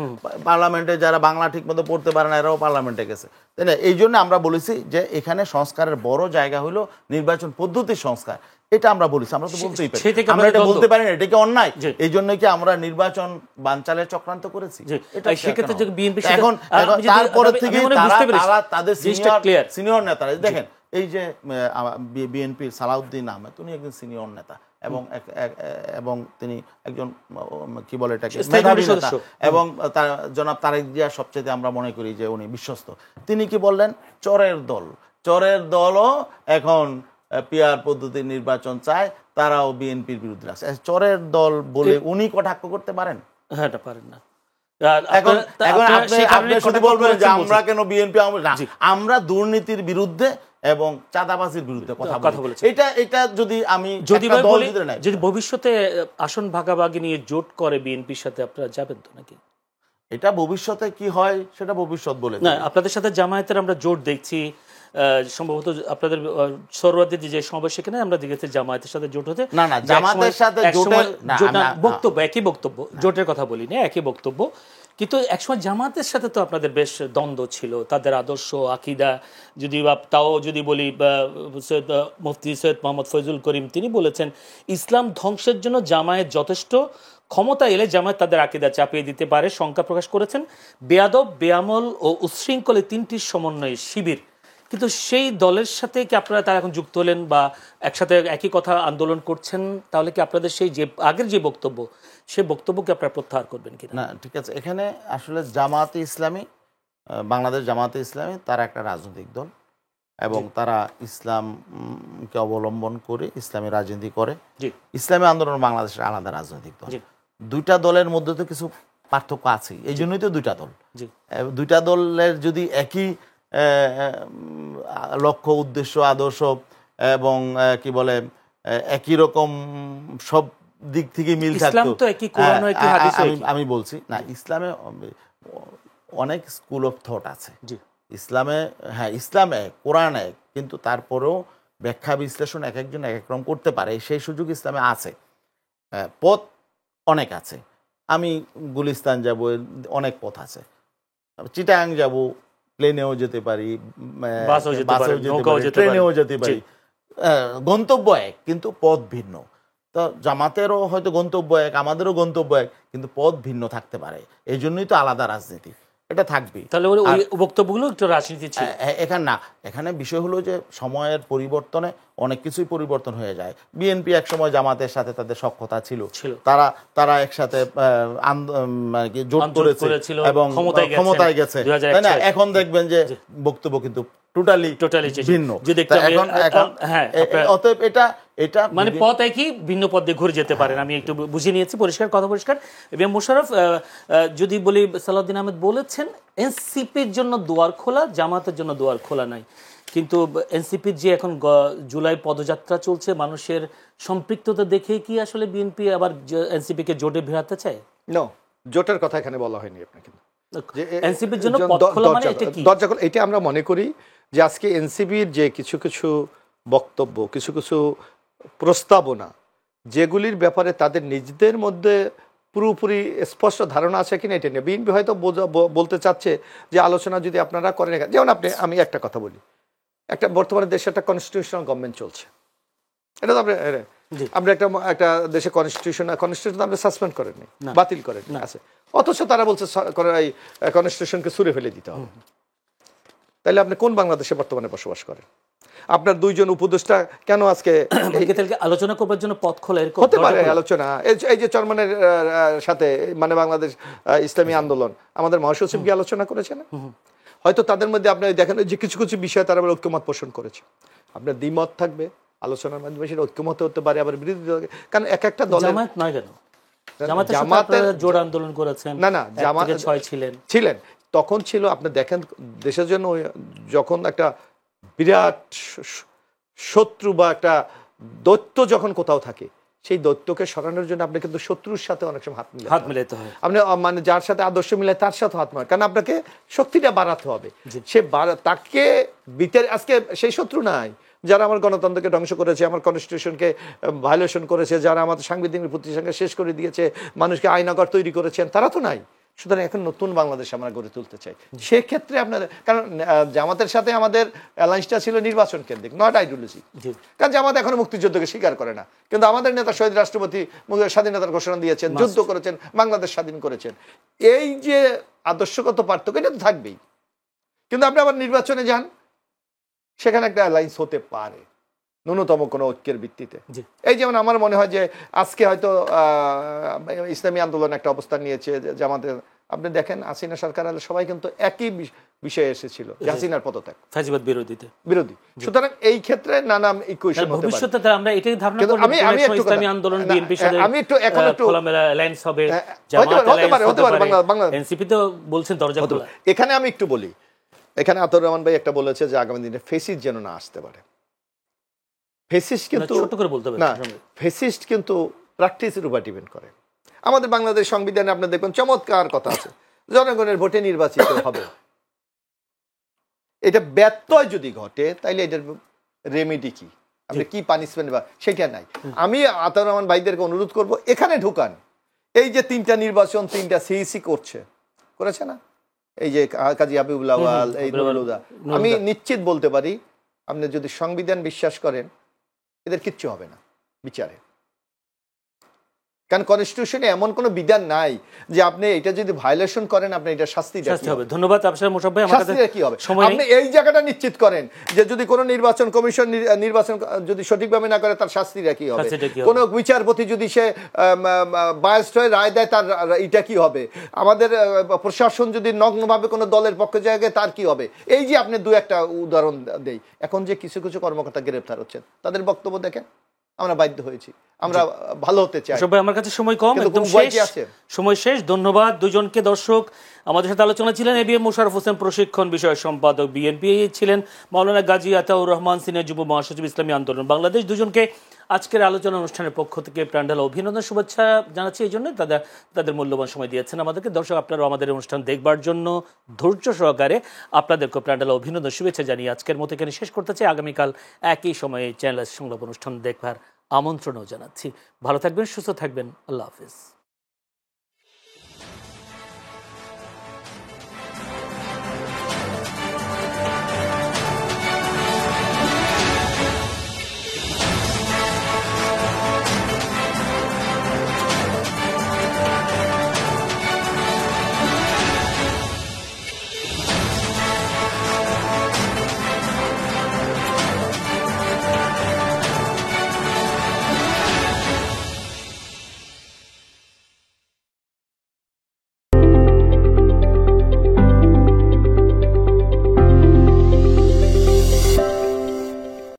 পার্লামেন্টে যারা বাংলা ঠিক মতো পড়তে পারে না এরাও পার্লামেন্টে গেছে, তাই না? এই জন্য আমরা বলেছি যে এখানে সংস্কারের বড় জায়গা হলো নির্বাচন পদ্ধতির সংস্কার। এটা আমরা বলেছি, আমরা তো বলতেই পারি, আমরা এটা বলতে পারি না এটা কি অন্যায়? এই জন্য কি আমরা নির্বাচন বানচালের চক্রান্ত করেছি? এখন তারপরে থেকে তাদের সিনিয়র নেতারা দেখেন, এই যে বিএনপির সালাউদ্দিন আহমেদ, উনি একজন সিনিয়র নেতা এবং তিনি একজন কি বলে এটাকে মেধাবী নেতা, এবং জনাব তারেক জিয়া সবচেয়ে আমরা মনে করি যে উনি বিশ্বস্ত। তিনি কি বললেন, চরের দলও এখন পিয়ার পদ্ধতির নির্বাচন চায়, তারাও বিএনপির বিরুদ্ধে আছে। চরের দল বলে উনি কটাক্ষ করতে পারেন? হ্যাঁ, এটা পারেন না। এখন আপনি শুধু বলবেন যে আমরা কেন বিএনপি, আমরা দুর্নীতির বিরুদ্ধে এবং চাঁদাবাজির বিরুদ্ধে কথা বলেছি। এটা যদি আমি যদি ভবিষ্যতে আসন ভাগাভাগি নিয়ে জোট করে বিএনপির সাথে, আপনারা যাবেন তো নাকি? এটা ভবিষ্যতে কি হয় সেটা ভবিষ্যৎ বলে। না, আপনাদের সাথে জামায়াতের আমরা জোট দেখছি, সম্ভবত আপনাদের সরওয়ার্দী যে সমাবেশ, সেখানে আমরা দেখেছি জামায়াতের সাথে জোট হতে। না না, জামায়াতের সাথে বক্তব্য একই বক্তব্য, জোটের কথা বলি না, একই বক্তব্য। কিন্তু একসময় জামাতের সাথে তো আপনাদের বেশ দ্বন্দ্ব ছিল, তাদের আদর্শ আকিদা যদি তাও যদি বলি, মুফতি সৈয়দ মোহাম্মদ ফয়জুল করিম তিনি বলেছেন ইসলাম ধ্বংসের জন্য জামায়াত যথেষ্ট, ক্ষমতা এলে জামায়াত তাদের আকিদা চাপিয়ে দিতে পারে, শঙ্কা প্রকাশ করেছেন। বেয়াদব, বেআমল ও উচ্ছৃঙ্খলে তিনটির সমন্বয়ে শিবির। কিন্তু সেই দলের সাথে কি আপনারা তারা এখন যুক্ত হলেন বা একসাথে একই কথা আন্দোলন করছেন, তাহলে কি আপনাদের সেই যে আগের যে বক্তব্য, সেই বক্তব্যকে আপনারা প্রত্যাহার করবেন কিনা? না, ঠিক আছে। এখানে আসলে জামায়াতে ইসলামী, বাংলাদেশ জামায়াতে ইসলামী তারা একটা রাজনৈতিক দল এবং তারা ইসলামকে অবলম্বন করে ইসলামী রাজনীতি করে। ইসলামী আন্দোলন বাংলাদেশের আলাদা রাজনৈতিক দল। দুইটা দলের মধ্যে তো কিছু পার্থক্য আছে, এই জন্যই তো দুইটা দল। দুইটা দলের যদি একই লক্ষ্য, উদ্দেশ্য, আদর্শ এবং কি বলে একই রকম সব দিক থেকে মিল থাকতো, আমি বলছি না, ইসলামে অনেক স্কুল অফ থট আছে। ইসলামে হ্যাঁ, ইসলাম এক, কোরআন এক, কিন্তু তারপরেও ব্যাখ্যা বিশ্লেষণ এক একজন এক এক রকম করতে পারে, সেই সুযোগ ইসলামে আছে। পথ অনেক আছে। আমি গুলিস্তান যাব, অনেক পথ আছে। চিটাগাং যাব, প্লেনেও যেতে পারি, বাসেও যেতে পারি, ট্রেনেও যেতে পারি। গন্তব্য এক, কিন্তু পথ ভিন্ন। তো জামাতেরও হয়তো গন্তব্য এক, আমাদেরও গন্তব্য এক, কিন্তু পথ ভিন্ন থাকতে পারে। এই জন্যই তো আলাদা রাজনীতি, এটা থাকবেই। তাহলে ওই বক্তব্যগুলো একটু রাজনীতি ছিল এখানে না। এখানে বিষয় হলো যে সময়ের পরিবর্তনে অনেক কিছুই পরিবর্তন হয়ে যায়। বিএনপি এক সময় জামাতের সাথে তাদের সখ্যতা ছিল, তারা একসাথে জোট করেছিল এবং ক্ষমতায় গেছে, তাই না? এখন দেখবেন যে বক্তব্য কিন্তু টোটালি ভিন্ন। অতএব এটা মানে পথ একই, ভিন্ন পথ দিয়ে ঘুরে যেতে পারেন। আমি একটু বুঝে নিয়েছি, পরিষ্কার কথা পরিষ্কার। এবং মোশাররফ যদি বলি, সালাউদ্দিন আহমেদ বলেছেন এনসিপির জন্য দুয়ার খোলা, জামাতের জন্য দুয়ার খোলা নাই। কিন্তু এনসিপির যে এখন জুলাই পদযাত্রা চলছে, মানুষের সম্পৃক্ততা দেখে কি আসলে বিএনপি আবার এনসিপিকে জোটে ভিড়াতে চায়? নো, জোটের কথা এখানে বলা হয়নি আপনাকে। এনসিপির জন্য পথ খোলা মানে এটা কি? দরজা খোলা, এটা আমরা মনে করি যে আজকে এনসিপির যে কিছু কিছু বক্তব্য, কিছু কিছু প্রস্তাবনা, যেগুলির ব্যাপারে তাদের নিজেদের মধ্যে পুরোপুরি স্পষ্ট ধারণা আছে কিনা এটা নিয়ে বিএনপি হয়তো বলতে চাচ্ছে যে আলোচনা যদি আপনারা করেন। যেমন আমি একটা কথা বলি, একটা বর্তমানে দেশে একটা কনস্টিটিউশনাল গভর্নমেন্ট চলছে, এটা তো আপনি জি। আপনি একটা দেশে কনস্টিটিউশন আপনি সাসপেন্ড করেননি, বাতিল করেন আছে, অথচ তারা বলছে এই কনস্টিটিউশনকে ছুঁড়ে ফেলে দিতে হবে। তাহলে আপনি কোন বাংলাদেশে বর্তমানে বসবাস করেন? আপনার দুইজন উপদেষ্টা কেন আজকে আলোচনা করবার জন্য পথ খোলা হতে পারে আলোচনা? এই যে চরমানের সাথে মানে বাংলাদেশ ইসলামী আন্দোলন আমাদের মহাসচিব কি আলোচনা করেছে না? হয়তো তাদের মধ্যে আপনি দেখেন যে কিছু কিছু বিষয়ে তারা ঐক্যমত পোষণ করেছে। আপনার দ্বিমত থাকবে, আলোচনার মাধ্যমে সেটা ঐক্যমত হতে পারে, আবার বিরোধী দল, কারণ এক একটা দল জামায়াত নয় কেন, জামাতের জোড় আন্দোলন করেছেন, না জামাত ছিলেন তখন ছিল। আপনি দেখেন দেশের জন্য যখন একটা বিরাট শত্রু বা একটা দৈত্য যখন কোথাও থাকে, সেই দৈত্যকে সরানোর জন্য আপনি কিন্তু শত্রুর সাথে অনেক সময় হাত মিলাতে হয়। আপনি মানে যার সাথে আদর্শ মিলে তার সাথে হাত মিলায়, কারণ আপনাকে শক্তিটা বাড়াতে হবে। সে তাকে আজকে সেই শত্রু নাই যারা আমার গণতন্ত্রকে ধ্বংস করেছে, আমার কনস্টিটিউশনকে ভায়োলেশন করেছে, যারা আমাদের সাংবিধানিক প্রতিষ্ঠানকে শেষ করে দিয়েছে, মানুষকে আইনাগর তৈরি করেছেন, তারা তো নাই। সুতরাং এখন নতুন বাংলাদেশ আমরা গড়ে তুলতে চাই। সেক্ষেত্রে আপনাদের, কারণ জামাতের সাথে আমাদের অ্যালায়েন্সটা ছিল নির্বাচন কেন্দ্রিক, নট আইডিওলজি। কারণ জামাত এখনো মুক্তিযুদ্ধকে স্বীকার করে না, কিন্তু আমাদের নেতা শহীদ রাষ্ট্রপতি স্বাধীনতার ঘোষণা দিয়েছেন, যুদ্ধ করেছেন, বাংলাদেশ স্বাধীন করেছেন। এই যে আদর্শগত পার্থক্য, এটা তো থাকবেই। কিন্তু আপনি আবার নির্বাচনে যান, সেখানে একটা অ্যালায়েন্স হতে পারে ন্যূনতম কোনো ঐক্যের ভিত্তিতে। এই যেমন আমার মনে হয় যে আজকে হয়তো ইসলামী আন্দোলন একটা অবস্থান নিয়েছে যে আমাদের, আপনি দেখেন হাসিনা সরকার সবাই কিন্তু একই বিষয়ে এসেছিল, হাসিনার পদত্যাগ, ফ্যাসিবাদ বিরোধী। সুতরাং এই ক্ষেত্রে নানা ইকুয়েশন হতে পারে। ভবিষ্যতে আমরা এটাই ধারণা করি আমি ইসলামী আন্দোলন বিএনপির সাথে আমি এখন একটু খোলামেলা অ্যালায়েন্স হবে, জামাত অ্যালায়েন্স হতে পারে, বাংলাদেশ এনসিপি তো বলছেন দরজা খোলা। এখানে আমি একটু বলি, এখানে আতর রহমান ভাই একটা বলেছে যে আগামী দিনে ফেসিস্ট যেন না আসতে পারে। ফেসিস্ট কিন্তু ছোট করে বলতে হবে না, ফেসিস্ট কিন্তু প্র্যাকটিসের উপর ডিপেন্ড করে। আমাদের বাংলাদেশ সংবিধানে আপনি দেখবেন চমৎকার কথা আছে, জনগণের ভোটে নির্বাচিত হবে। এটা ব্যত্যয় যদি ঘটে তাইলে এটার রেমেডি কি, আপনি কি পানিশমেন্ট বা সেটা নাই। আমি আতর রহমান ভাইদেরকে অনুরোধ করব, এখানে ঢুকান। এই যে 3টা নির্বাচন 3টা সিইসি করেছে না, এই যে কাজী হাবিবুল আওয়াল, এই নুরুল, আমি নিশ্চিত বলতে পারি আপনি যদি সংবিধান বিশ্বাস করেন এদের কিচ্ছু হবে না বিচারে, কারণ কনস্টিটিউশনে এমন কোনো বিধান নাই যে আপনি এটা যদি ভায়োলেশন করেন আপনি এটা শাস্তি হবে। ধন্যবাদ আফসার মোশাররফ ভাই। শাস্তিটা কি হবে আপনি এই জায়গাটা নিশ্চিত করেন যে যদি কোনো নির্বাচন কমিশন নির্বাচন যদি সঠিকভাবে না করে তার শাস্তিটা কি হবে, কোনো বিচারপতি যদি সে বায়াসড হয়ে রায় দেয় তার এটা কি হবে, আমাদের প্রশাসন যদি নগ্নভাবে কোনো দলের পক্ষে জায়গায় তার কি হবে। এই যে আপনি দু একটা উদাহরণ দেই, এখন যে কিছু কিছু কর্মকর্তা গ্রেফতার হচ্ছেন তাদের বক্তব্য দেখেন, আমরা বাধ্য হয়েছি, আমরা ভালো হতে চাই। সবাই আমার কাছে সময় কম, একদম সময় শেষ। ধন্যবাদ দুজনকে। দর্শক, আমাদের সাথে আলোচনা ছিলেন এবিএম মোশাররফ হোসেন, প্রশিক্ষণ বিষয়ক সম্পাদক বিএনপি, ছিলেন মাওলানা গাজী আতাউর রহমান, সিনিয়র যুব মহাসচিব ইসলামী আন্দোলন বাংলাদেশ। দুজনকে আজকের আলোচনা অনুষ্ঠানের পক্ষ থেকে প্রাণঢাল অভিনন্দন, শুভেচ্ছা জানাচ্ছি। এই জন্য তাদের মূল্যবান সময় দিয়েছেন আমাদেরকে। দর্শক, আপনারা আমাদের অনুষ্ঠান দেখবার জন্য ধৈর্য সহকারে আপনাদেরকে প্রাণঢাল অভিনন্দন, শুভেচ্ছা জানিয়ে আজকের মতো এখানে শেষ করতে চাই। আগামীকাল একই সময়ে চ্যানেল সংলাপ অনুষ্ঠান দেখবার আমন্ত্রণও জানাচ্ছি। ভালো থাকবেন, সুস্থ থাকবেন, আল্লাহ হাফিজ।